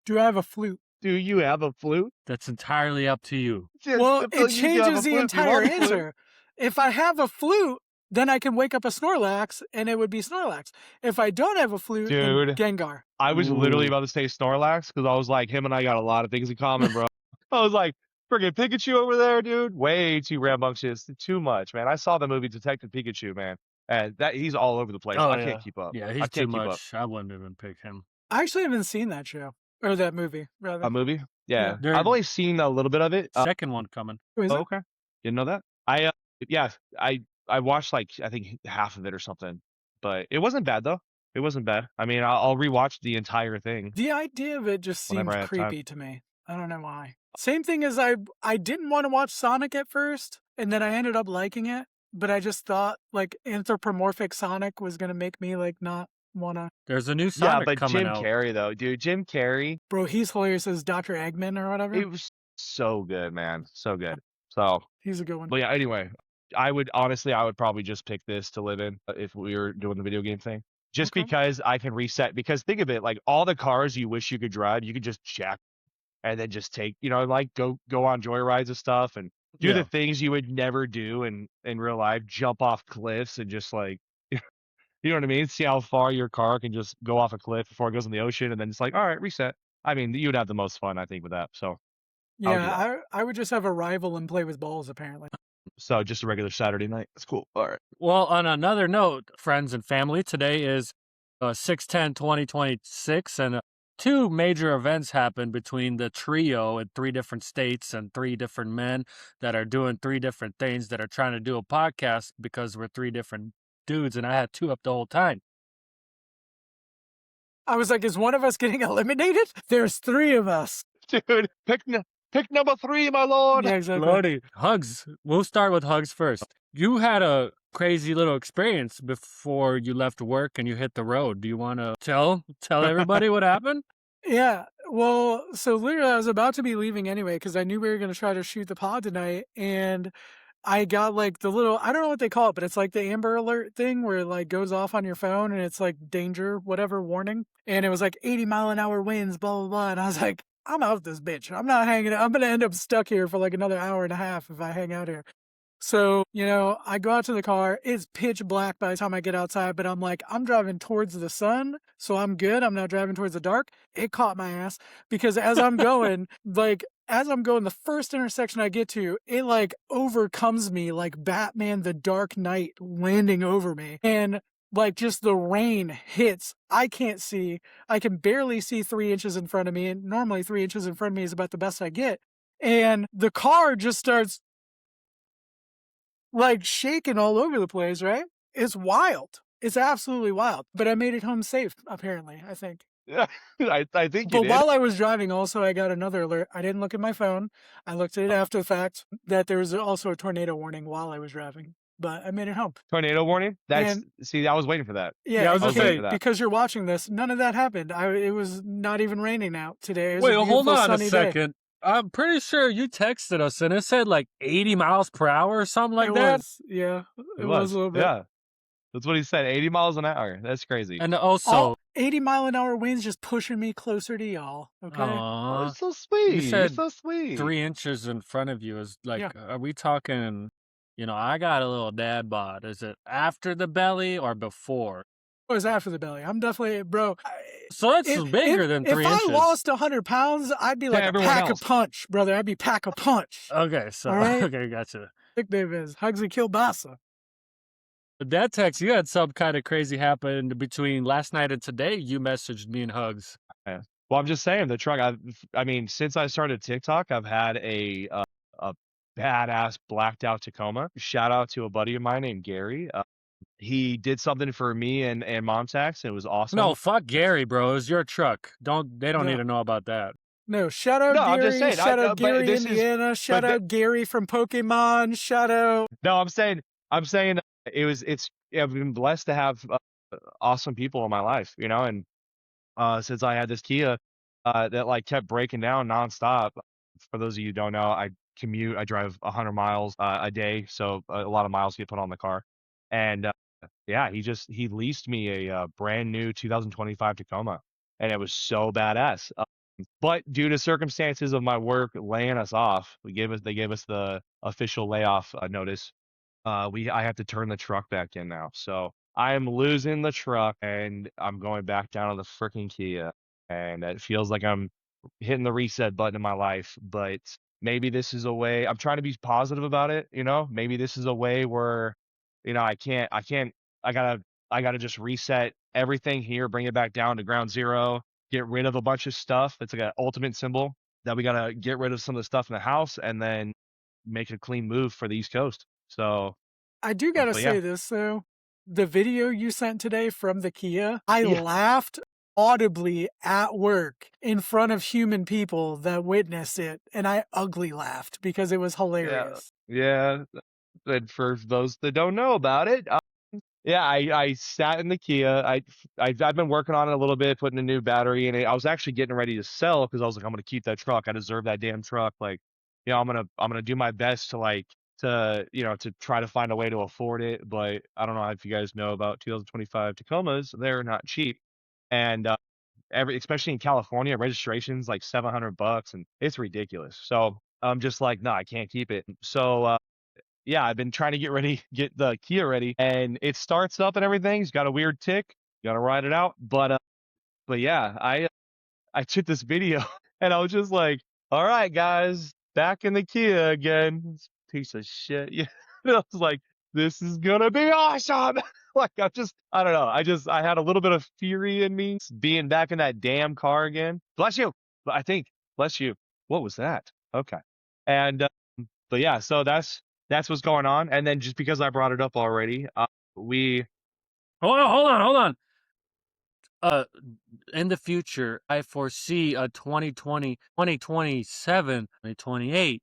Speaker 1: Do I have a flute?
Speaker 2: Do you have a flute?
Speaker 3: That's entirely up to you.
Speaker 1: Well,
Speaker 2: I feel
Speaker 1: it
Speaker 2: like you have a
Speaker 1: changes the
Speaker 2: flute. You
Speaker 1: entire
Speaker 2: want a flute?
Speaker 1: answer. If I have a flute, then I can wake up a Snorlax, and it would be Snorlax. If I don't have a flute, then
Speaker 2: Dude.
Speaker 1: Gengar.
Speaker 2: I was literally
Speaker 3: Ooh.
Speaker 2: about to say Snorlax because I was like, him and I got a lot of things in common, bro. I was like, friggin' Pikachu over there, dude. Way too rambunctious. Too much, man. I saw the movie Detective Pikachu, man. And he's all over the place.
Speaker 3: Oh,
Speaker 2: I
Speaker 3: yeah.
Speaker 2: can't keep up.
Speaker 3: Yeah,
Speaker 2: I
Speaker 3: he's
Speaker 2: can't
Speaker 3: too
Speaker 2: keep up.
Speaker 3: much. I wouldn't even pick him.
Speaker 1: I actually haven't seen that show or that movie, rather.
Speaker 2: A movie? Yeah.
Speaker 3: There-
Speaker 2: I've only seen a little bit of it.
Speaker 3: Second one coming.
Speaker 1: Who is it?
Speaker 2: Okay. Didn't know that. I watched like I think half of it or something, but it wasn't bad though. It wasn't bad. I mean, I'll rewatch the entire thing.
Speaker 1: The idea of it just seems
Speaker 2: Whenever I have time.
Speaker 1: creepy to me. I don't know why. Same thing as I didn't want to watch Sonic at first, and then I ended up liking it, but I just thought like anthropomorphic Sonic was gonna make me like not wanna.
Speaker 3: There's a new Sonic
Speaker 2: Yeah, but
Speaker 3: coming
Speaker 2: Jim
Speaker 3: out.
Speaker 2: Carrey though, dude. Jim Carrey,
Speaker 1: Bro, he's hilarious as Dr. Eggman or whatever.
Speaker 2: it was so good, man. So good. So,
Speaker 1: He's a good one.
Speaker 2: but yeah. Anyway, I would probably just pick this to live in if we were doing the video game thing. Just
Speaker 1: Okay.
Speaker 2: because I can reset. Because think of it, like all the cars you wish you could drive, you could just jack and then just take, like go on joyrides and stuff and do
Speaker 3: Yeah.
Speaker 2: the things you would never do in real life, jump off cliffs and just like, you know what I mean? See how far your car can just go off a cliff before it goes in the ocean and then it's like, all right, reset. I mean, you'd have the most fun, I think, with that. So, I would do
Speaker 1: Yeah, I would just have a rival and play with balls apparently.
Speaker 2: so just a regular Saturday night. That's cool. All right.
Speaker 3: Well, on another note, friends and family, today is 6/10/2026, and two major events happened between the trio in 3 different states and 3 different men that are doing 3 different things that are trying to do a podcast because we're 3 different dudes, and I had 2 up the whole time.
Speaker 1: I was like, is one of us getting eliminated? There's 3 of us.
Speaker 2: Dude, pick number 3, my lord.
Speaker 1: Yeah, exactly.
Speaker 3: Lordy. Hugz, we'll start with Hugz first. You had a crazy little experience before you left work and you hit the road. Do you want to tell everybody what happened?
Speaker 1: Yeah. Well, so literally I was about to be leaving anyway because I knew we were going to try to shoot the pod tonight. And I got like the little, I don't know what they call it, but it's like the Amber Alert thing where it like goes off on your phone and it's like danger, whatever warning. And it was like 80-mile-an-hour winds, blah, blah, blah. And I was like, I'm out this bitch. I'm not hanging out. I'm going to end up stuck here for like another hour and a half if I hang out here. So, I go out to the car. It's pitch black by the time I get outside, but I'm like, I'm driving towards the sun, so I'm good. I'm not driving towards the dark. It caught my ass because as I'm going, the first intersection I get to, it like overcomes me like Batman the Dark Knight landing over me. And like just the rain hits. I can't see. I can barely see 3 inches in front of me. And normally 3 inches in front of me is about the best I get. And the car just starts like shaking all over the place, right? It's wild. It's absolutely wild. But I made it home safe, apparently, I think.
Speaker 2: Yeah, I think you
Speaker 1: But
Speaker 2: did.
Speaker 1: while I was driving, also, I got another alert. I didn't look at my phone. I looked at it after the fact that there was also a tornado warning while I was driving. But I made it home.
Speaker 2: Tornado warning?
Speaker 1: And
Speaker 2: See, I was waiting for that.
Speaker 3: Yeah, I
Speaker 1: yeah,
Speaker 3: was
Speaker 2: I
Speaker 3: gonna
Speaker 2: was waiting
Speaker 3: say,
Speaker 2: for that.
Speaker 1: because you're watching this, none of that happened. It was not even raining out today. It was
Speaker 3: wait,
Speaker 1: a
Speaker 3: hold
Speaker 1: beautiful
Speaker 3: on a
Speaker 1: sunny day.
Speaker 3: second. I'm pretty sure you texted us and it said like 80 miles per hour or something like
Speaker 1: It
Speaker 3: that.
Speaker 1: was, yeah,
Speaker 2: It
Speaker 1: it was
Speaker 2: was.
Speaker 1: a little bit.
Speaker 2: Yeah. That's what he said. 80 miles an hour. That's crazy.
Speaker 3: And
Speaker 1: All
Speaker 3: also,
Speaker 1: 80-mile-an-hour winds just pushing me closer to y'all. Okay.
Speaker 2: Oh,
Speaker 3: aw,
Speaker 2: it's so sweet.
Speaker 3: you
Speaker 2: You're
Speaker 3: said
Speaker 2: so sweet.
Speaker 3: 3 inches in front of you is like,
Speaker 1: Yeah.
Speaker 3: are we talking, I got a little dad bod. Is it after the belly or before?
Speaker 1: It was after the belly. I'm definitely, bro.
Speaker 3: So that's bigger than 3
Speaker 1: if
Speaker 3: inches.
Speaker 1: I lost 100 pounds, I'd be like a
Speaker 2: everyone
Speaker 1: pack
Speaker 2: else.
Speaker 1: a punch, brother. I'd be pack a punch.
Speaker 3: Okay, so,
Speaker 1: All right.
Speaker 3: okay, gotcha.
Speaker 1: Nickname is Hugz Kielbasa.
Speaker 3: But that text, you had some kind of crazy happen between last night and today. You messaged me and Hugz.
Speaker 2: Yeah. Well, I'm just saying the truck. I mean, since I started TikTok, I've had a badass blacked out Tacoma. Shout out to a buddy of mine named Gary. He did something for me and Mom Tax. It was awesome.
Speaker 3: No, fuck Gary, bro. It's your truck. They don't
Speaker 1: No.
Speaker 3: need to know about that.
Speaker 1: No, shout out
Speaker 2: No,
Speaker 1: Gary.
Speaker 2: I'm just saying,
Speaker 1: Shout out
Speaker 2: but
Speaker 1: Gary,
Speaker 2: this is-
Speaker 1: Indiana. Shout
Speaker 2: but
Speaker 1: out Gary from Pokemon. Shout out.
Speaker 2: No, I'm saying I've been blessed to have awesome people in my life, and since I had this Kia that like kept breaking down nonstop. For those of you who don't know, I drive 100 miles a day, so a lot of miles get put on the car. And yeah, he leased me a brand new 2025 Tacoma, and it was so badass. But due to circumstances of my work laying us off, they gave us the official layoff notice. I have to turn the truck back in now. So I am losing the truck and I'm going back down to the freaking Kia. And it feels like I'm hitting the reset button in my life. But maybe this is a way. I'm trying to be positive about it. Maybe this is a way where, I gotta just reset everything here, bring it back down to ground zero, get rid of a bunch of stuff. It's like an ultimate symbol that we gotta get rid of some of the stuff in the house and then make a clean move for the East Coast. So
Speaker 1: I do gotta
Speaker 2: but
Speaker 1: say
Speaker 2: yeah.
Speaker 1: this though. The video you sent today from the Kia, I
Speaker 2: Yeah.
Speaker 1: laughed audibly at work in front of human people that witnessed it, and I ugly laughed because it was hilarious.
Speaker 2: Yeah. And for those that don't know about it, yeah, I sat in the Kia. I've been working on it a little bit, putting a new battery in it. I was actually getting ready to sell because I was like, I'm gonna keep that truck. I deserve that damn truck. Like, I'm gonna do my best to try to find a way to afford it. But I don't know if you guys know about 2025 Tacomas. They're not cheap, and especially in California, registration's like $700, and it's ridiculous. So I'm just like, no, I can't keep it. So yeah, I've been trying to get the Kia ready, and it starts up and everything. It's got a weird tick. You gotta ride it out. But yeah, I took this video and I was just like, all right, guys, back in the Kia again. This piece of shit. Yeah. And I was like, this is gonna be awesome. Like I don't know. I had a little bit of fury in me being back in that damn car again. Bless you. Bless you. What was that? Okay. And but yeah, so that's what's going on. And then just because I brought it up already, we
Speaker 3: Hold on. In the future, I foresee a 2020, 2027, 2028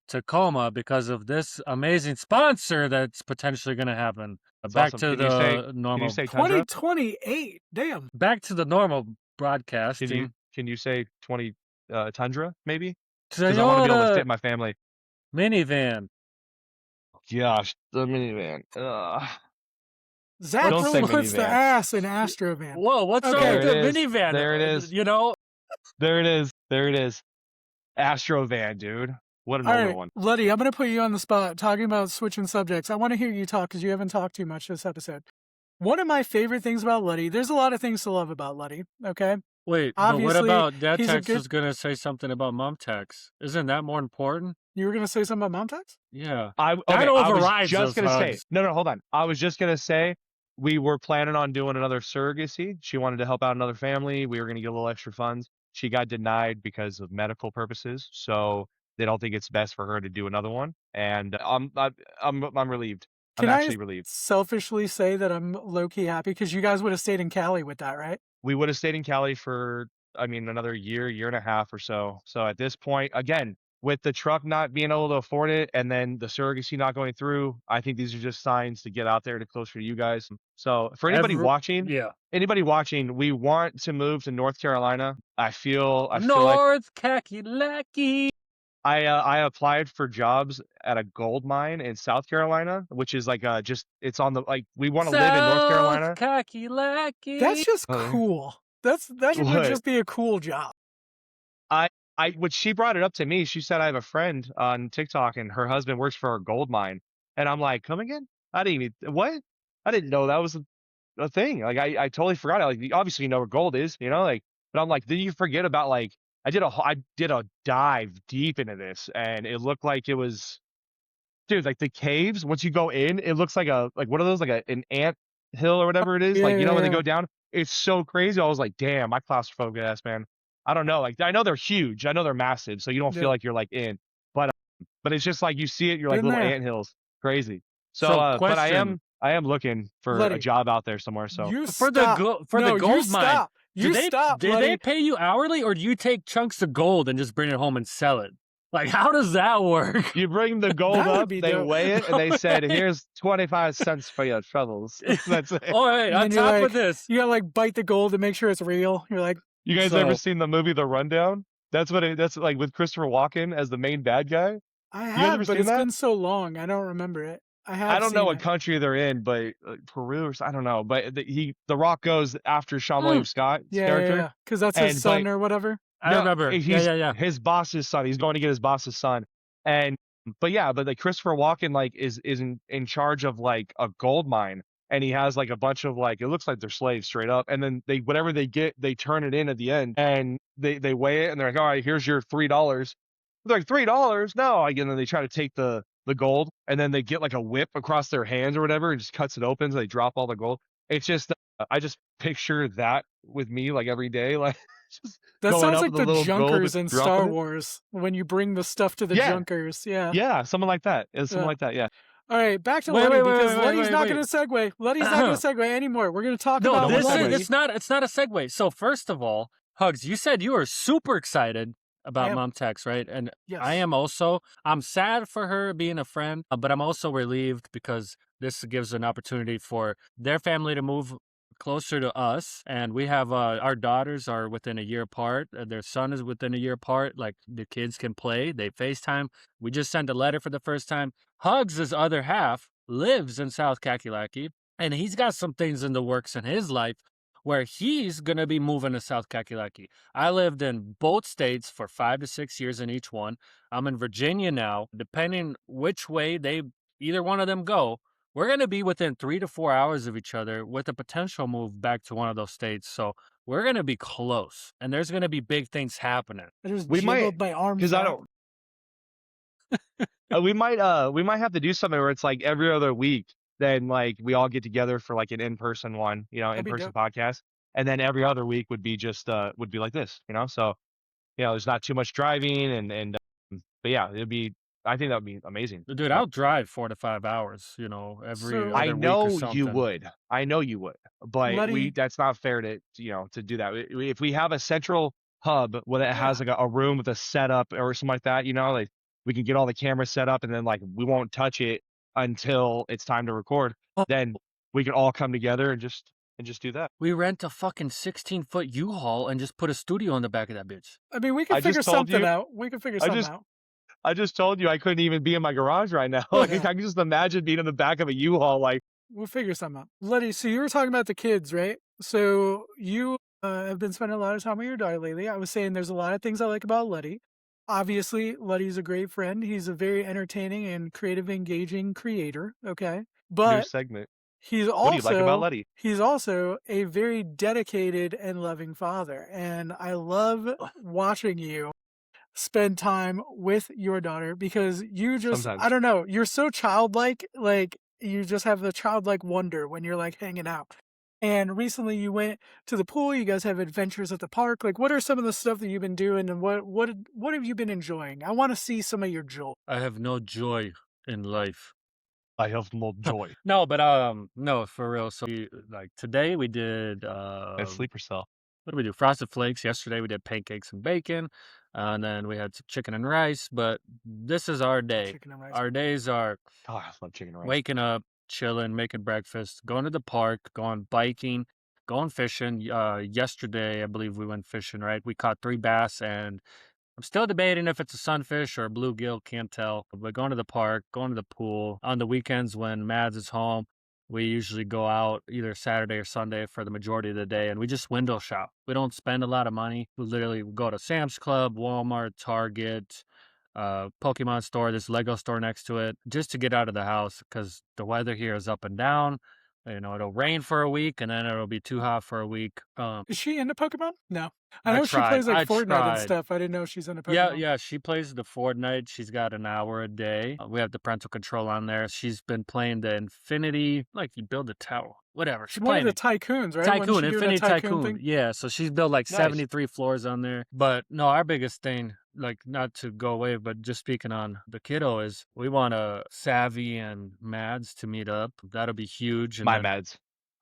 Speaker 3: Tacoma because of this amazing sponsor that's potentially going to happen. Back
Speaker 2: awesome.
Speaker 3: to
Speaker 2: Can you
Speaker 3: the normal.
Speaker 2: Can you say Tundra?
Speaker 1: 2028. Damn.
Speaker 3: Back to the normal broadcasting.
Speaker 2: Can you say 20 Tundra maybe? Because I want to be able to
Speaker 3: Toyota
Speaker 2: fit my family.
Speaker 3: minivan.
Speaker 2: Gosh, the minivan.
Speaker 1: Zach
Speaker 2: Don't
Speaker 1: really
Speaker 2: say
Speaker 1: puts the
Speaker 2: minivan.
Speaker 1: ass in Astrovan.
Speaker 3: Whoa, what's wrong
Speaker 1: Okay.
Speaker 3: with the
Speaker 2: There it is.
Speaker 3: minivan?
Speaker 2: There it is. There it is. Astrovan, dude. What an
Speaker 1: All
Speaker 2: older
Speaker 1: right,
Speaker 2: one.
Speaker 1: Letty, I'm going to put you on the spot talking about switching subjects. I want to hear you talk because you haven't talked too much this episode. One of my favorite things about Letty, there's a lot of things to love about Letty, okay?
Speaker 3: Wait, but what
Speaker 1: Obviously,
Speaker 3: about Dad
Speaker 1: he's a
Speaker 3: Tex
Speaker 1: good-
Speaker 3: was going to say something about Mom Tex? Isn't that more important?
Speaker 1: You were going to say something about Mom Tax?
Speaker 3: Yeah.
Speaker 2: I
Speaker 3: overrides
Speaker 2: was just
Speaker 3: those
Speaker 2: gonna say.
Speaker 3: hugs.
Speaker 2: No, hold on. I was just gonna say we were planning on doing another surrogacy. She wanted to help out another family. We were gonna get a little extra funds. She got denied because of medical purposes. So they don't think it's best for her to do another one, and I'm relieved. I'm
Speaker 1: Can I
Speaker 2: actually relieved.
Speaker 1: selfishly say that I'm low-key happy because you guys would have stayed in Cali with that, right?
Speaker 2: We would have stayed in Cali for, I mean, another year and a half or so. So at this point, again, with the truck not being able to afford it and then the surrogacy not going through, I think these are just signs to get out there to closer to you guys. So for
Speaker 3: Yeah.
Speaker 2: anybody watching, we want to move to North Carolina. I feel like
Speaker 3: North Kakalaki.
Speaker 2: I applied for jobs at a gold mine in South Carolina, which is like just it's on the like we want to live in North Carolina.
Speaker 3: Kakalaki.
Speaker 1: That's just
Speaker 2: Oh,
Speaker 1: cool. That would
Speaker 2: what?
Speaker 1: just be a cool job.
Speaker 2: When she brought it up to me, she said I have a friend on TikTok and her husband works for a gold mine, and I'm like, come again? I didn't even what? I didn't know that was a thing. Like I totally forgot. Like obviously you know where gold is, you know, like. But I'm like, did you forget about like I did a dive deep into this, and it looked like it was, dude, like the caves. Once you go in, it looks like what are those like an ant hill or whatever it is.
Speaker 1: Yeah,
Speaker 2: Like you know
Speaker 1: yeah,
Speaker 2: when they
Speaker 1: yeah.
Speaker 2: go down, it's so crazy. I was like, damn, my claustrophobic ass man. I don't know. Like I know they're huge. I know they're massive, so you don't
Speaker 1: Yeah.
Speaker 2: feel like you're like in. But it's just like you see it. You're like
Speaker 1: Been
Speaker 2: little
Speaker 1: there.
Speaker 2: ant hills. Crazy. So,
Speaker 3: So,
Speaker 2: but
Speaker 3: question.
Speaker 2: I am looking for a
Speaker 1: Letty,
Speaker 2: job out there somewhere. So
Speaker 1: you
Speaker 3: For the
Speaker 1: stop.
Speaker 3: for the
Speaker 1: No, you
Speaker 3: gold mine,
Speaker 1: stop. You stop,
Speaker 3: do they
Speaker 1: Letty.
Speaker 3: pay you hourly or do you take chunks of gold and just bring it home and sell it? Like, how does that work?
Speaker 2: you bring the gold
Speaker 1: That would
Speaker 2: up,
Speaker 1: be
Speaker 2: they
Speaker 1: dope.
Speaker 2: weigh it, and they said,
Speaker 3: Okay.
Speaker 2: "Here's 25 cents for your troubles." That's it.
Speaker 3: All right,
Speaker 1: And
Speaker 3: on
Speaker 1: then you're
Speaker 3: top
Speaker 1: like,
Speaker 3: of this,
Speaker 1: you gotta like bite the gold to make sure it's real. You're like,
Speaker 2: You guys ever seen the movie The Rundown? That's like with Christopher Walken as the main bad guy.
Speaker 1: I
Speaker 2: You guys
Speaker 1: have,
Speaker 2: ever
Speaker 1: but
Speaker 2: seen
Speaker 1: it's
Speaker 2: that?
Speaker 1: been so long, I don't remember it. I
Speaker 2: I
Speaker 1: have
Speaker 2: don't know
Speaker 1: seen
Speaker 2: what
Speaker 1: it.
Speaker 2: country they're in, but Peru or I don't know. But the Rock goes after Sean William Scott's character,
Speaker 1: Yeah, because that's his
Speaker 2: and
Speaker 1: son or whatever.
Speaker 3: I
Speaker 2: no,
Speaker 3: remember.
Speaker 2: he's
Speaker 3: Yeah.
Speaker 2: his boss's son. He's going to get his boss's son, and but like Christopher Walken like is in charge of like a gold mine, and he has like a bunch of like it looks like they're slaves straight up, and then they whatever they get they turn it in at the end, and they weigh it, and they're like, all right, here's your $3. They're like $3? No, like, and then they try to take the gold, and then they get like a whip across their hands or whatever, and just cuts it open, so they drop all the gold. It's just I just picture that with me like every day, like just
Speaker 1: That
Speaker 2: going
Speaker 1: sounds
Speaker 2: up
Speaker 1: like
Speaker 2: with a
Speaker 1: the
Speaker 2: little gold
Speaker 1: Junkers
Speaker 2: and
Speaker 1: in
Speaker 2: dropping
Speaker 1: Star
Speaker 2: it.
Speaker 1: Wars when you bring the stuff to the
Speaker 2: Yeah,
Speaker 1: Junkers. Yeah.
Speaker 2: yeah, something like that. It's something
Speaker 1: Yeah.
Speaker 2: like that. Yeah.
Speaker 1: All right, back to
Speaker 3: Wait,
Speaker 1: Letty
Speaker 3: wait,
Speaker 1: because
Speaker 3: wait, wait,
Speaker 1: Letty's
Speaker 3: wait,
Speaker 1: not
Speaker 3: wait.
Speaker 1: going to segue. Letty's not going to segue anymore. We're going to talk
Speaker 3: No,
Speaker 1: about
Speaker 2: No,
Speaker 3: this
Speaker 2: we'll
Speaker 3: is
Speaker 1: Letty.
Speaker 3: it's not a segue. So first of all, Hugs, you said you were super excited about
Speaker 1: am.
Speaker 3: Mom Tex, right? And
Speaker 1: Yes.
Speaker 3: I am also. I'm sad for her being a friend, but I'm also relieved because this gives an opportunity for their family to move closer to us. And we have our daughters are within a year apart. Their son is within a year apart. Like the kids can play. They FaceTime. We just sent a letter for the first time. Hugs' other half lives in South Kakalaki, and he's got some things in the works in his life where he's going to be moving to South Kakalaki. I lived in both states for 5 to 6 years in each one. I'm in Virginia now. Depending which way either one of them go, we're going to be within 3 to 4 hours of each other with a potential move back to one of those states. So we're going to be close, and there's going to be big things happening.
Speaker 1: I just
Speaker 2: We might
Speaker 1: jiggled my arms
Speaker 2: because I
Speaker 1: out.
Speaker 2: don't. We might have to do something where it's like every other week. Then like we all get together for like an in-person one,
Speaker 1: That'd be
Speaker 2: in-person
Speaker 1: dope.
Speaker 2: podcast, and then every other week would be just would be like this, So there's not too much driving but yeah, I think that would be amazing.
Speaker 3: Dude, I'll drive 4 to 5 hours, every
Speaker 1: So-
Speaker 2: I
Speaker 3: other week or
Speaker 2: know
Speaker 3: something.
Speaker 2: you would. I know you would. But
Speaker 1: Letty-
Speaker 2: that's not fair to do that. If we have a central hub where it has like a room with a setup or something like that, like we can get all the cameras set up and then like we won't touch it until it's time to record. Then we can all come together and just do that.
Speaker 3: We rent a fucking 16-foot U-Haul and just put a studio in the back of that bitch.
Speaker 1: I mean, we
Speaker 2: I
Speaker 1: can
Speaker 2: just
Speaker 1: figure
Speaker 2: told
Speaker 1: something
Speaker 2: you-
Speaker 1: out. We can figure something out.
Speaker 2: I just told you I couldn't even be in my garage right now. Like
Speaker 1: Yeah.
Speaker 2: I can just imagine being in the back of a U-Haul like
Speaker 1: We'll figure something out. Letty, so you were talking about the kids, right? So you have been spending a lot of time with your daughter lately. I was saying there's a lot of things I like about Letty. Obviously, Letty's a great friend. He's a very entertaining and creative, engaging creator. Okay.
Speaker 2: new
Speaker 1: But
Speaker 2: segment.
Speaker 1: he's
Speaker 2: What do you like about
Speaker 1: also
Speaker 2: Letty?
Speaker 1: he's also a very dedicated and loving father. And I love watching you spend time with your daughter because you just
Speaker 2: Sometimes.
Speaker 1: I don't know, you're so childlike, like you just have the childlike wonder when you're like hanging out. And recently you went to the pool. You guys have adventures at the park. Like, what are some of the stuff that you've been doing, and what have you been enjoying? I want to see some of your joy.
Speaker 3: I have no joy in life.
Speaker 2: I have no joy.
Speaker 3: No, but no, for real. So like today we did
Speaker 2: That sleeper cell.
Speaker 3: what did we do? Frosted flakes. Yesterday we did pancakes and bacon, and then we had some chicken and rice. But this is our day.
Speaker 1: Chicken and rice.
Speaker 3: Our days are
Speaker 2: Oh, I love chicken and rice.
Speaker 3: waking up, chilling, making breakfast, going to the park, going biking, going fishing. Yesterday I believe we went fishing. Right, we caught 3 bass, and I'm still debating if it's a sunfish or a bluegill, can't tell. But going to the park, going to the pool. On the weekends when Mads is home, we usually go out either Saturday or Sunday for the majority of the day, and we just window shop. We don't spend a lot of money. We literally go to Sam's Club, Walmart, Target, Pokemon store, this Lego store next to it, just to get out of the house because the weather here is up and down. You know, it'll rain for a week and then it'll be too hot for a week.
Speaker 1: Is she into Pokemon? No. I
Speaker 3: I
Speaker 1: know she plays
Speaker 3: tried.
Speaker 1: like
Speaker 3: I
Speaker 1: Fortnite and
Speaker 3: tried.
Speaker 1: stuff. I didn't know she's into
Speaker 3: Yeah,
Speaker 1: Pokemon.
Speaker 3: yeah, she plays the Fortnite. She's got an hour a day. We have the parental control on there. She's been playing the Infinity, like you build a tower, whatever. She's
Speaker 1: One of
Speaker 3: playing
Speaker 1: the
Speaker 3: it.
Speaker 1: tycoons, right? Wasn't
Speaker 3: Tycoon,
Speaker 1: she doing a
Speaker 3: Infinity
Speaker 1: tycoon
Speaker 3: Tycoon.
Speaker 1: thing?
Speaker 3: Yeah, so she's built like
Speaker 2: Nice.
Speaker 3: 73 floors on there. But no, our biggest thing, like not to go away, but just speaking on the kiddo, is we want Savvy and Mads to meet up. That'll be huge. And
Speaker 2: My
Speaker 3: then,
Speaker 2: meds.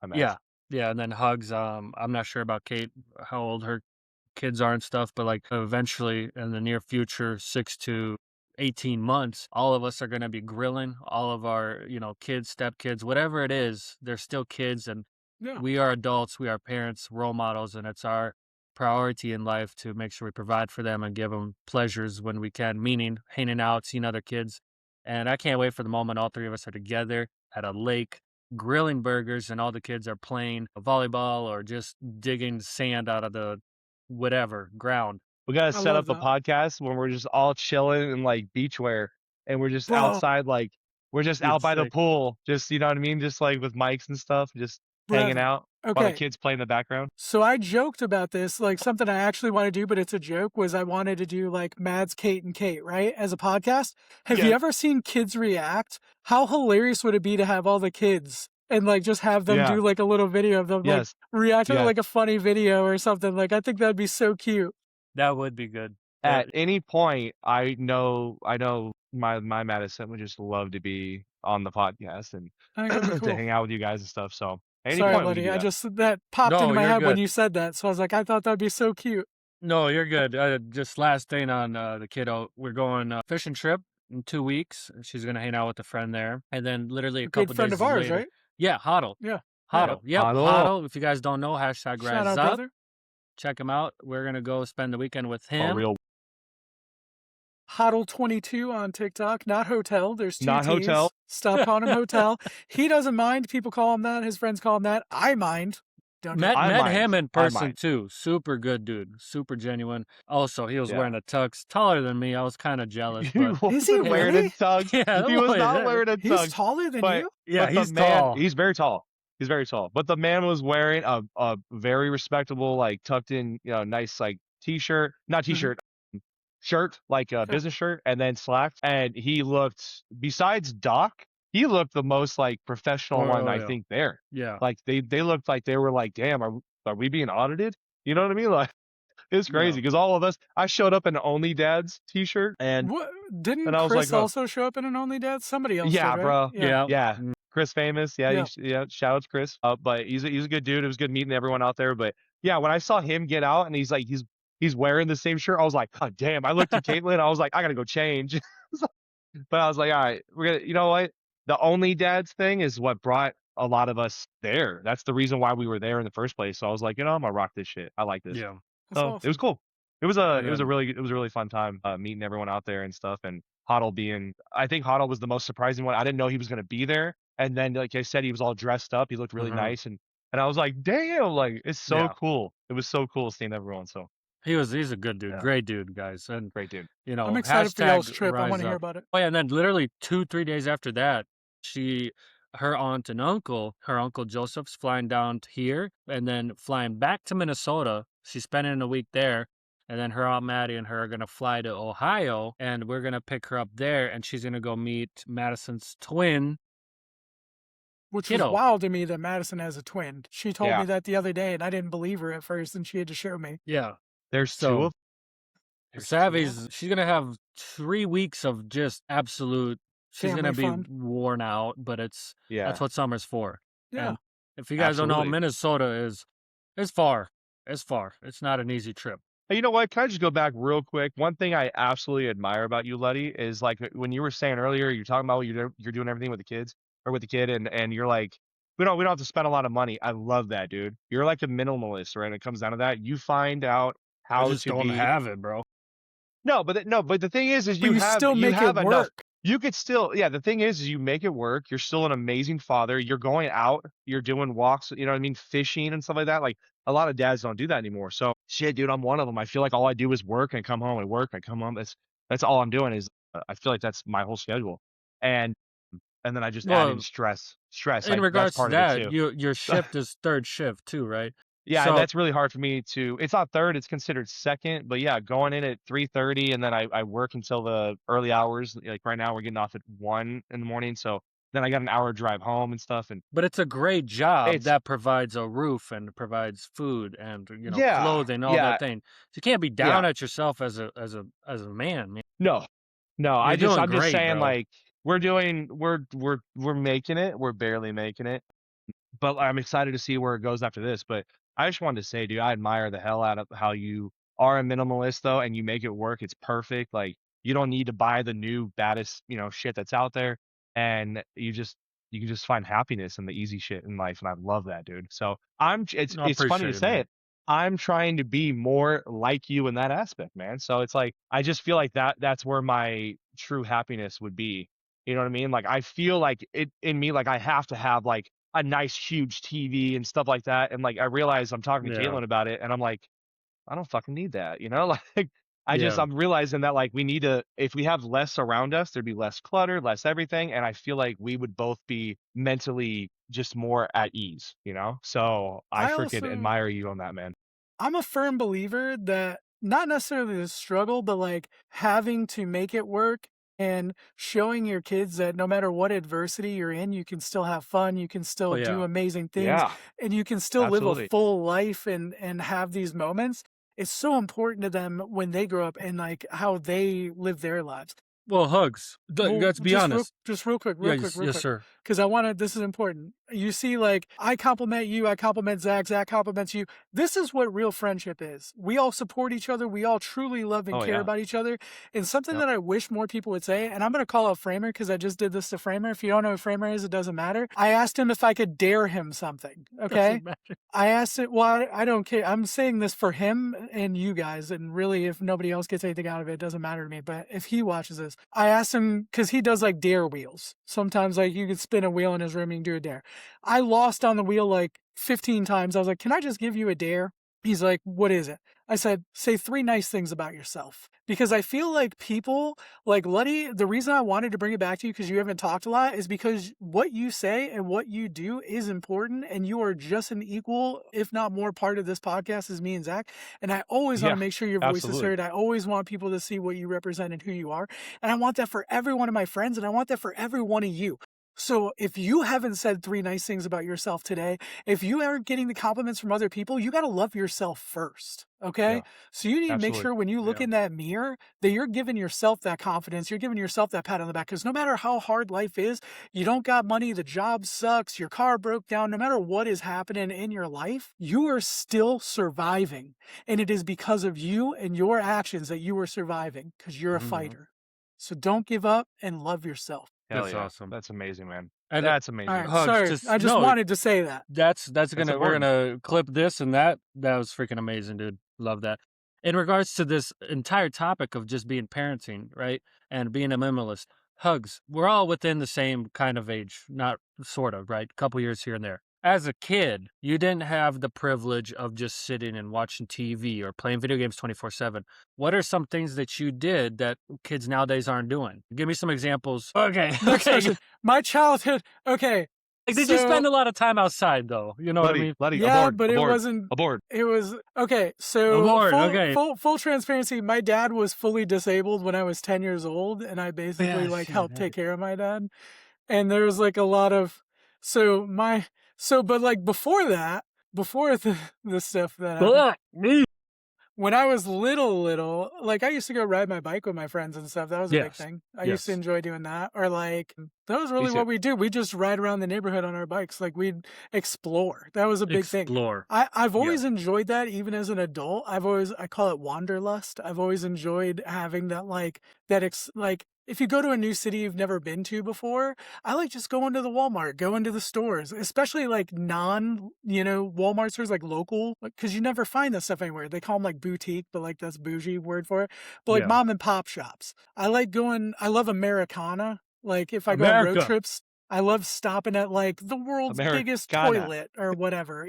Speaker 2: My meds.
Speaker 3: yeah, yeah, and then Hugs. I'm not sure about Kate, how old her kids are and stuff, but like eventually in the near future, 6 to 18 months, all of us are going to be grilling all of our, kids, stepkids, whatever it is. They're still kids, and
Speaker 1: Yeah.
Speaker 3: we are adults, we are parents, role models, and it's our priority in life to make sure we provide for them and give them pleasures when we can, meaning hanging out, seeing other kids. And I can't wait for the moment all three of us are together at a lake, grilling burgers, and all the kids are playing volleyball or just digging sand out of the whatever ground.
Speaker 2: We gotta
Speaker 1: I
Speaker 2: set
Speaker 1: love
Speaker 2: up a
Speaker 1: that.
Speaker 2: podcast when we're just all chilling in like beachwear and we're just
Speaker 1: Bro.
Speaker 2: outside, like we're just out
Speaker 3: Dude,
Speaker 2: by the
Speaker 3: sick.
Speaker 2: pool, just you know what I mean, just like with mics and stuff, just hanging
Speaker 1: Brother.
Speaker 2: out while the
Speaker 1: Okay.
Speaker 2: kids play in the background.
Speaker 1: So I joked about this, like something I actually want to do, but it's a joke, was I wanted to do like Mads, Kate, and Kate, right? As a podcast. Have you
Speaker 2: Yeah.
Speaker 1: ever seen kids react? How hilarious would it be to have all the kids and like just have them
Speaker 2: Yeah.
Speaker 1: do like a little video of them like
Speaker 2: Yes.
Speaker 1: reacting to
Speaker 2: Yeah.
Speaker 1: like a funny video or something? Like I think that'd be so cute.
Speaker 3: That would be good.
Speaker 2: At any point, I know my Madison would just love to be on the podcast and
Speaker 1: I think that'd be
Speaker 2: to
Speaker 1: cool.
Speaker 2: hang out with you guys and stuff. So at any
Speaker 1: Sorry,
Speaker 2: point we
Speaker 1: Letty.
Speaker 2: can do
Speaker 1: I
Speaker 2: that.
Speaker 1: just that popped
Speaker 3: No,
Speaker 1: into my
Speaker 3: you're
Speaker 1: head when
Speaker 3: good.
Speaker 1: you said that. So I was like, I thought that'd be so cute.
Speaker 3: No, you're good. Just last thing on the kiddo, we're going fishing trip in 2 weeks. She's gonna hang out with a friend there, and then literally a
Speaker 1: Good
Speaker 3: couple
Speaker 1: friend
Speaker 3: days
Speaker 1: of ours,
Speaker 3: later,
Speaker 1: right?
Speaker 3: yeah, Huddle,
Speaker 1: Yeah.
Speaker 3: Huddle, yep,
Speaker 2: Huddle.
Speaker 3: Huddle. If you guys don't know, hashtag
Speaker 1: Shout
Speaker 3: Rise
Speaker 1: out,
Speaker 3: Up.
Speaker 1: brother.
Speaker 3: Check him out. We're gonna go spend the weekend with
Speaker 2: For
Speaker 3: him.
Speaker 2: real.
Speaker 1: Hoddle22 on TikTok, not hotel. There's 2
Speaker 2: Not
Speaker 1: T's.
Speaker 2: hotel.
Speaker 1: Stop calling him hotel. He doesn't mind. People call him that. His friends call him that. I mind. Don't do it.
Speaker 2: I
Speaker 3: Met
Speaker 2: mind.
Speaker 3: him in
Speaker 2: I
Speaker 3: person
Speaker 2: mind.
Speaker 3: too. Super good dude. Super genuine. Also, he was
Speaker 2: Yeah.
Speaker 3: wearing a tux, taller than me. I was kind of jealous,
Speaker 2: He
Speaker 3: but
Speaker 1: Is he
Speaker 2: wasn't wearing a
Speaker 1: really?
Speaker 2: tux.
Speaker 3: Yeah,
Speaker 2: He was
Speaker 3: boy,
Speaker 2: not
Speaker 3: that-
Speaker 2: wearing a
Speaker 1: He's
Speaker 2: tux.
Speaker 1: taller than
Speaker 2: But
Speaker 1: you?
Speaker 3: yeah,
Speaker 2: but the
Speaker 3: he's
Speaker 2: man,
Speaker 3: tall.
Speaker 2: he's very tall. He's very tall. But the man was wearing a very respectable, like tucked in, nice like t-shirt, not t-shirt, shirt, like a business shirt, and then slacks. And he looked, besides Doc, he looked the most like professional one, I
Speaker 3: yeah.
Speaker 2: think there.
Speaker 3: Yeah.
Speaker 2: Like they looked like they were like, damn, are we being audited? You know what I mean? Like it's crazy because all of us, I showed up in an Only Dad's t-shirt and
Speaker 1: What? Didn't
Speaker 2: and I was
Speaker 1: Chris
Speaker 2: like, oh.
Speaker 1: also show up in an Only Dad? Somebody else
Speaker 2: Yeah,
Speaker 1: did, right?
Speaker 2: bro.
Speaker 3: Yeah.
Speaker 2: Yeah. Chris Famous. Yeah,
Speaker 1: Yeah.
Speaker 2: yeah. Shout out to Chris. But he's a good dude. It was good meeting everyone out there. But yeah, when I saw him get out and he's wearing the same shirt, I was like, oh damn. I looked at Caitlin. I was like, I gotta go change. But I was like, all right, we're gonna. You know what? The Only Dads thing is what brought a lot of us there. That's the reason why we were there in the first place. So I was like, I'm gonna rock this shit. I like this.
Speaker 3: Yeah.
Speaker 1: That's
Speaker 2: So
Speaker 1: awesome.
Speaker 2: it was cool. It was a
Speaker 3: Yeah.
Speaker 2: really fun time meeting everyone out there and stuff. And I think Hoddle was the most surprising one. I didn't know he was gonna be there. And then like I said, he was all dressed up. He looked really nice and I was like, damn, like it's so cool. It was so cool seeing everyone. So
Speaker 3: He's a good dude.
Speaker 2: Yeah.
Speaker 3: Great dude, guys. And
Speaker 2: great dude.
Speaker 1: I'm excited for y'all's
Speaker 3: hashtag
Speaker 1: trip. I
Speaker 3: Rise
Speaker 1: want to hear
Speaker 3: Up.
Speaker 1: about it.
Speaker 3: Oh yeah, and then literally 2-3 days after that, her aunt and uncle, her uncle Joseph's flying down to here and then flying back to Minnesota. She's spending a week there. And then her aunt Maddie and her are gonna fly to Ohio, and we're gonna pick her up there, and she's gonna go meet Madison's twin.
Speaker 1: Which was
Speaker 3: Kiddo.
Speaker 1: wild to me that Madison has a twin. She told
Speaker 2: Yeah.
Speaker 1: me that the other day, and I didn't believe her at first, and she had to show me.
Speaker 3: Yeah.
Speaker 2: There's two
Speaker 3: So
Speaker 2: of there's two of
Speaker 3: Savvy's
Speaker 2: them?
Speaker 3: she's gonna have 3 weeks of just absolute. She's gonna
Speaker 1: Family
Speaker 3: be
Speaker 1: fun.
Speaker 3: worn out, but
Speaker 2: Yeah,
Speaker 3: that's what summer's for.
Speaker 1: Yeah.
Speaker 3: And if you guys don't know,
Speaker 2: absolutely.
Speaker 3: Minnesota is it's far. It's far. It's not an easy trip.
Speaker 2: Hey, you know what? Can I just go back real quick? One thing I absolutely admire about you, Letty, is like when you were saying earlier, you're talking about you're doing everything with the kids or with the kid, and you're like, we don't have to spend a lot of money. I love that, dude. You're like a minimalist, right? When it comes down to that, you find out
Speaker 3: I
Speaker 2: how
Speaker 3: just
Speaker 2: to
Speaker 3: don't
Speaker 2: be.
Speaker 3: have it, bro.
Speaker 2: No, but the thing is
Speaker 1: But
Speaker 2: you
Speaker 1: you
Speaker 2: have
Speaker 1: still make it
Speaker 2: enough.
Speaker 1: work.
Speaker 2: You could still, yeah. The thing is you make it work. You're still an amazing father. You're going out. You're doing walks. You know what I mean? Fishing and stuff like that. Like a lot of dads don't do that anymore. So shit, dude, I'm one of them. I feel like all I do is work and come home and work. I come home. That's all I'm doing is I feel like that's my whole schedule. And and then I just add in
Speaker 3: Well,
Speaker 2: stress.
Speaker 3: in
Speaker 2: Like that's
Speaker 3: regards to
Speaker 2: part of it
Speaker 3: that,
Speaker 2: too.
Speaker 3: your shift is third shift too, right?
Speaker 2: Yeah,
Speaker 3: So
Speaker 2: that's really hard for me to it's not third, it's considered second, but yeah, going in at 3:30 and then I work until the early hours. Like right now we're getting off at 1 in the morning, so then I got an hour drive home and stuff and
Speaker 3: but it's a great job
Speaker 2: it's
Speaker 3: that provides a roof and provides food and
Speaker 2: yeah,
Speaker 3: clothing, all
Speaker 2: yeah,
Speaker 3: that thing. So you can't be down
Speaker 2: yeah.
Speaker 3: at yourself as a man, man.
Speaker 2: No. No,
Speaker 3: You're doing
Speaker 2: I'm just
Speaker 3: great,
Speaker 2: saying
Speaker 3: bro.
Speaker 2: like we're making it. We're barely making it. But I'm excited to see where it goes after this. But I just wanted to say, dude, I admire the hell out of how you are a minimalist though, and you make it work. It's perfect. Like you don't need to buy the new baddest, shit that's out there, and you can just find happiness in the easy shit in life, and I love that, dude. So
Speaker 3: I
Speaker 2: it's funny to
Speaker 3: appreciate it,
Speaker 2: say
Speaker 3: man.
Speaker 2: it. I'm trying to be more like you in that aspect, man. So it's like I just feel like that's where my true happiness would be. You know what I mean? Like I feel like it in me, like I have to have like a nice huge TV and stuff like that. And like I realize I'm talking to
Speaker 3: Yeah,
Speaker 2: Caitlin about it and I'm like, I don't fucking need that, you know? Like
Speaker 3: yeah.
Speaker 2: I'm realizing that like we need to if we have less around us, there'd be less clutter, less everything. And I feel like we would both be mentally just more at ease, you know? So I
Speaker 1: I
Speaker 2: freaking
Speaker 1: also
Speaker 2: admire you on that, man.
Speaker 1: I'm a firm believer that not necessarily the struggle, but like having to make it work and showing your kids that no matter what adversity you're in, you can still have fun, you can
Speaker 3: Oh
Speaker 1: still do
Speaker 3: yeah.
Speaker 1: amazing things,
Speaker 2: Yeah,
Speaker 1: and you can still live a
Speaker 2: absolutely.
Speaker 1: full life and have these moments. It's so important to them when they grow up and like how they live their lives.
Speaker 3: Well, Hugz.
Speaker 1: Well,
Speaker 3: Let's be honest.
Speaker 1: just real quick,
Speaker 3: Yes, yes, sir.
Speaker 1: because I want to. This is important. You see, like I compliment you, I compliment Zach, Zach compliments you. This is what real friendship is. We all support each other. We all truly love and
Speaker 2: Oh
Speaker 1: care
Speaker 2: yeah.
Speaker 1: about each other. And something
Speaker 2: Yep.
Speaker 1: that I wish more people would say. And I'm gonna call out Framer because I just did this to Framer. If you don't know who Framer is, it doesn't matter. I asked him if I could dare him something. Okay.
Speaker 3: Doesn't matter.
Speaker 1: I asked it. Well, I don't care. I'm saying this for him and you guys. And really, if nobody else gets anything out of it, it doesn't matter to me. But if he watches this, I asked him because he does like dare wheels. Sometimes, like you could spin a wheel in his room and you can do a dare. I lost on the wheel like 15 times. I was like, can I just give you a dare? He's like, what is it? I said, say 3 nice things about yourself. Because I feel like people like Luddy, the reason I wanted to bring it back to you because you haven't talked a lot is because what you say and what you do is important. And you are just an equal, if not more part of this podcast as me and Zach. And I always want
Speaker 2: Yeah,
Speaker 1: to make sure your voice is
Speaker 2: absolutely.
Speaker 1: heard. I always want people to see what you represent and who you are. And I want that for every one of my friends. And I want that for every one of you. So if you haven't said 3 nice things about yourself today, if you aren't getting the compliments from other people, you got to love yourself first. Okay.
Speaker 2: Yeah,
Speaker 1: So you need to make
Speaker 2: absolutely.
Speaker 1: sure when you look
Speaker 3: Yeah.
Speaker 1: in that mirror that you're giving yourself that confidence. You're giving yourself that pat on the back. Because no matter how hard life is, you don't got money, the job sucks, your car broke down, no matter what is happening in your life, you are still surviving. And it is because of you and your actions that you are surviving because you're a
Speaker 3: Mhm.
Speaker 1: fighter. So don't give up and love yourself.
Speaker 2: Hell
Speaker 3: That's
Speaker 2: yeah.
Speaker 3: awesome.
Speaker 2: That's amazing, man.
Speaker 3: And
Speaker 2: That's
Speaker 1: All
Speaker 2: amazing.
Speaker 1: right.
Speaker 3: Hugz,
Speaker 1: Sorry.
Speaker 3: just
Speaker 1: I just
Speaker 3: no.
Speaker 1: wanted to say that.
Speaker 3: That's
Speaker 2: That's
Speaker 3: we're
Speaker 2: important.
Speaker 3: gonna clip this and that. That was freaking amazing, dude. Love that. In regards to this entire topic of just being parenting, right, and being a minimalist, Hugz, we're all within the same kind of age, not sort of, right? A couple years here and there. As a kid, you didn't have the privilege of just sitting and watching TV or playing video games 24/7. What are some things that you did that kids nowadays aren't doing? Give me some examples. Okay,
Speaker 1: Next
Speaker 3: okay.
Speaker 1: question. My childhood. Okay.
Speaker 3: Like, did you spend
Speaker 1: So,
Speaker 3: a lot of time outside though? You know what I mean?
Speaker 2: Buddy,
Speaker 1: yeah,
Speaker 2: aboard,
Speaker 1: but it
Speaker 2: aboard,
Speaker 1: wasn't.
Speaker 2: aboard.
Speaker 1: It was okay. So
Speaker 3: Aboard, okay.
Speaker 1: full transparency. My dad was fully disabled when I was 10 years old, and I basically
Speaker 3: Yeah,
Speaker 1: like
Speaker 3: shit.
Speaker 1: helped take care of my dad. And there was like a lot of But like before that, before the stuff that happened, when I was little, like I used to go ride my bike with my friends and stuff. That was a big
Speaker 3: Yes.
Speaker 1: thing. I used to enjoy doing that. Or like that was really
Speaker 2: too.
Speaker 1: what we do. We just ride around the neighborhood on our bikes. Like we'd explore. That was a big thing.
Speaker 3: Explore.
Speaker 1: I've always enjoyed that even as an adult. I call it wanderlust. I've always enjoyed having that like if you go to a new city you've never been to before, I like just going to the Walmart, going to the stores, especially like Walmart stores, like local, because you never find that stuff anywhere. They call them like boutique, but like that's bougie word for it. But like mom and pop shops. I love Americana. Like if I go on road trips, I love stopping at like the world's biggest toilet or whatever,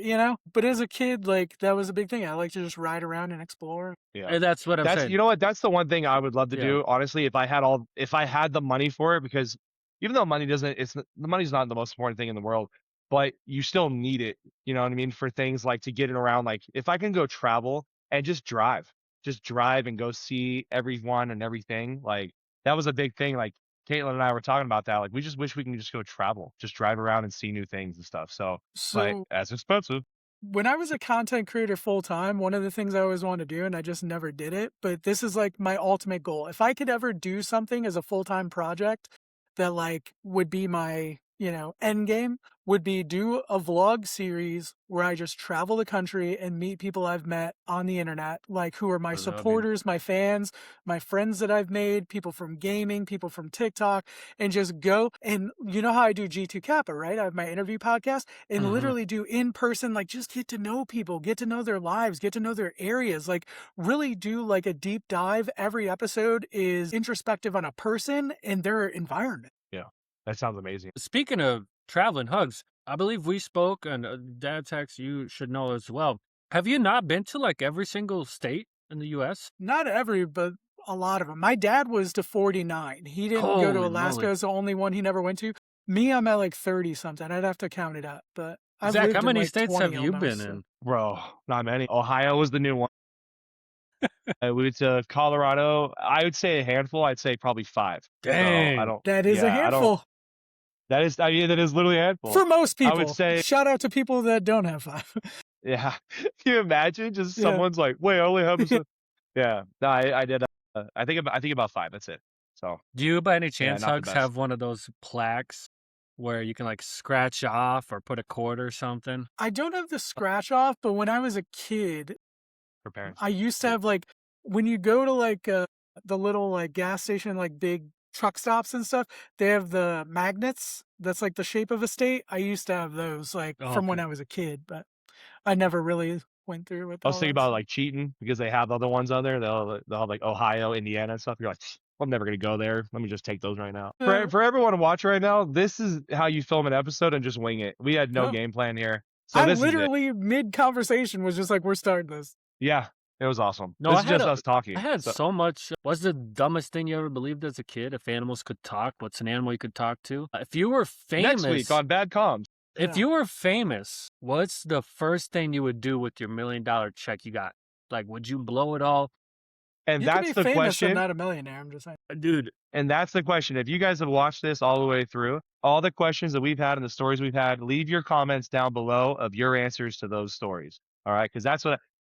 Speaker 1: But as a kid, like that was a big thing. I like to just ride around and explore.
Speaker 2: Yeah,
Speaker 3: And that's what I'm saying.
Speaker 2: You know what? That's the one thing I would love to do, honestly, if I had the money for it, because even though the money's not the most important thing in the world, but you still need it. You know what I mean? For things like to get it around, like if I can go travel and just drive and go see everyone and everything, like that was a big thing. Like Caitlin and I were talking about that. Like we just wish we can just go travel, just drive around and see new things and stuff. So like that's expensive.
Speaker 1: When I was a content creator full time, one of the things I always wanted to do, and I just never did it, but this is like my ultimate goal. If I could ever do something as a full time project that like would be my, end game, would be do a vlog series where I just travel the country and meet people I've met on the internet, like who are my supporters, my fans, my friends that I've made, people from gaming, people from TikTok, and just go. And you know how I do G2 Kappa, right? I have my interview podcast and literally do in person, like just get to know people, get to know their lives, get to know their areas, like really do like a deep dive. Every episode is introspective on a person and their environment.
Speaker 2: Yeah, that sounds amazing.
Speaker 3: Speaking of traveling, Hugz, I believe we spoke, and Dad Tax, you should know as well. Have you not been to like every single state in the U.S.?
Speaker 1: Not every, but a lot of them. My dad was to 49. He didn't go to Alaska. It's the only one he never went to. Me, I'm at like 30 something. I'd have to count it up. But
Speaker 3: Zach, how many states have you been in?
Speaker 2: Bro, not many. Ohio was the new one. We went to Colorado. I would say a handful. I'd say probably 5.
Speaker 3: Dang.
Speaker 2: So
Speaker 1: that is a handful.
Speaker 2: That is literally a handful.
Speaker 1: For most people.
Speaker 2: I would say,
Speaker 1: shout out to people that don't have 5.
Speaker 2: Yeah. Can you imagine just someone's like, wait, I only have Yeah. No, I did. I think about 5. That's it. So
Speaker 3: do you by any chance, Hugz, have one of those plaques where you can like scratch off or put a quarter or something?
Speaker 1: I don't have the scratch off, but when I was a kid,
Speaker 2: for parents,
Speaker 1: I used to have like when you go to like the little like gas station, like big truck stops and stuff, they have the magnets that's like the shape of a state. I used to have those like from when I was a kid, but I never really went through with.
Speaker 2: I was thinking about like cheating because they have other ones on there. They'll have like Ohio, Indiana, and stuff. You're like, I'm never gonna go there. Let me just take those right now. For everyone to watch right now, this is how you film an episode and just wing it. We had no game plan here. So
Speaker 1: I literally mid conversation was just like, we're starting this.
Speaker 2: Yeah. It was awesome.
Speaker 3: No,
Speaker 2: this is just us talking.
Speaker 3: I had so much. What's the dumbest thing you ever believed as a kid? If animals could talk, what's an animal you could talk to? If you were famous.
Speaker 2: Next week on Bad Comms.
Speaker 3: If you were famous, what's the first thing you would do with your $1 million check you got? Like, would you blow it all?
Speaker 2: And
Speaker 1: you
Speaker 2: that's
Speaker 1: can be
Speaker 2: the
Speaker 1: famous
Speaker 2: question.
Speaker 1: And not a millionaire. I'm just saying,
Speaker 3: dude.
Speaker 2: And that's the question. If you guys have watched this all the way through, all the questions that we've had and the stories we've had, leave your comments down below of your answers to those stories. All right, because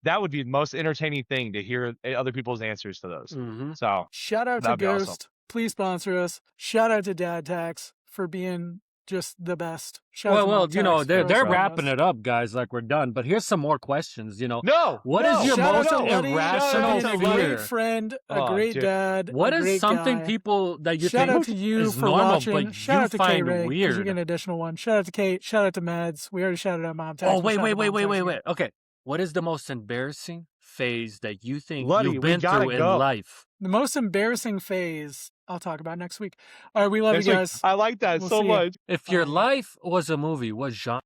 Speaker 2: that would be the most entertaining thing to hear other people's answers to those. So
Speaker 1: shout out to Ghost. Awesome. Please sponsor us. Shout out to Dad Tax for being just the best.
Speaker 3: Well, they're wrapping it up, guys. Like we're done. But here's some more questions. What is your most irrational fear?
Speaker 1: A great friend, a great dad.
Speaker 3: What is something
Speaker 1: guy.
Speaker 3: People that you
Speaker 1: shout
Speaker 3: think
Speaker 1: out to you
Speaker 3: is
Speaker 1: for
Speaker 3: normal,
Speaker 1: watching?
Speaker 3: but
Speaker 1: Shout out to
Speaker 3: find
Speaker 1: K-Ray,
Speaker 3: weird?
Speaker 1: You get an additional one. Shout out to Kate. Shout out to Mads. We already shouted out Mom Tax.
Speaker 3: Oh wait. Okay. What is the most embarrassing phase that you think you've been through in life?
Speaker 1: The most embarrassing phase I'll talk about next week. All right, we love you guys.
Speaker 2: I like that so much.
Speaker 3: If your life was a movie, what genre?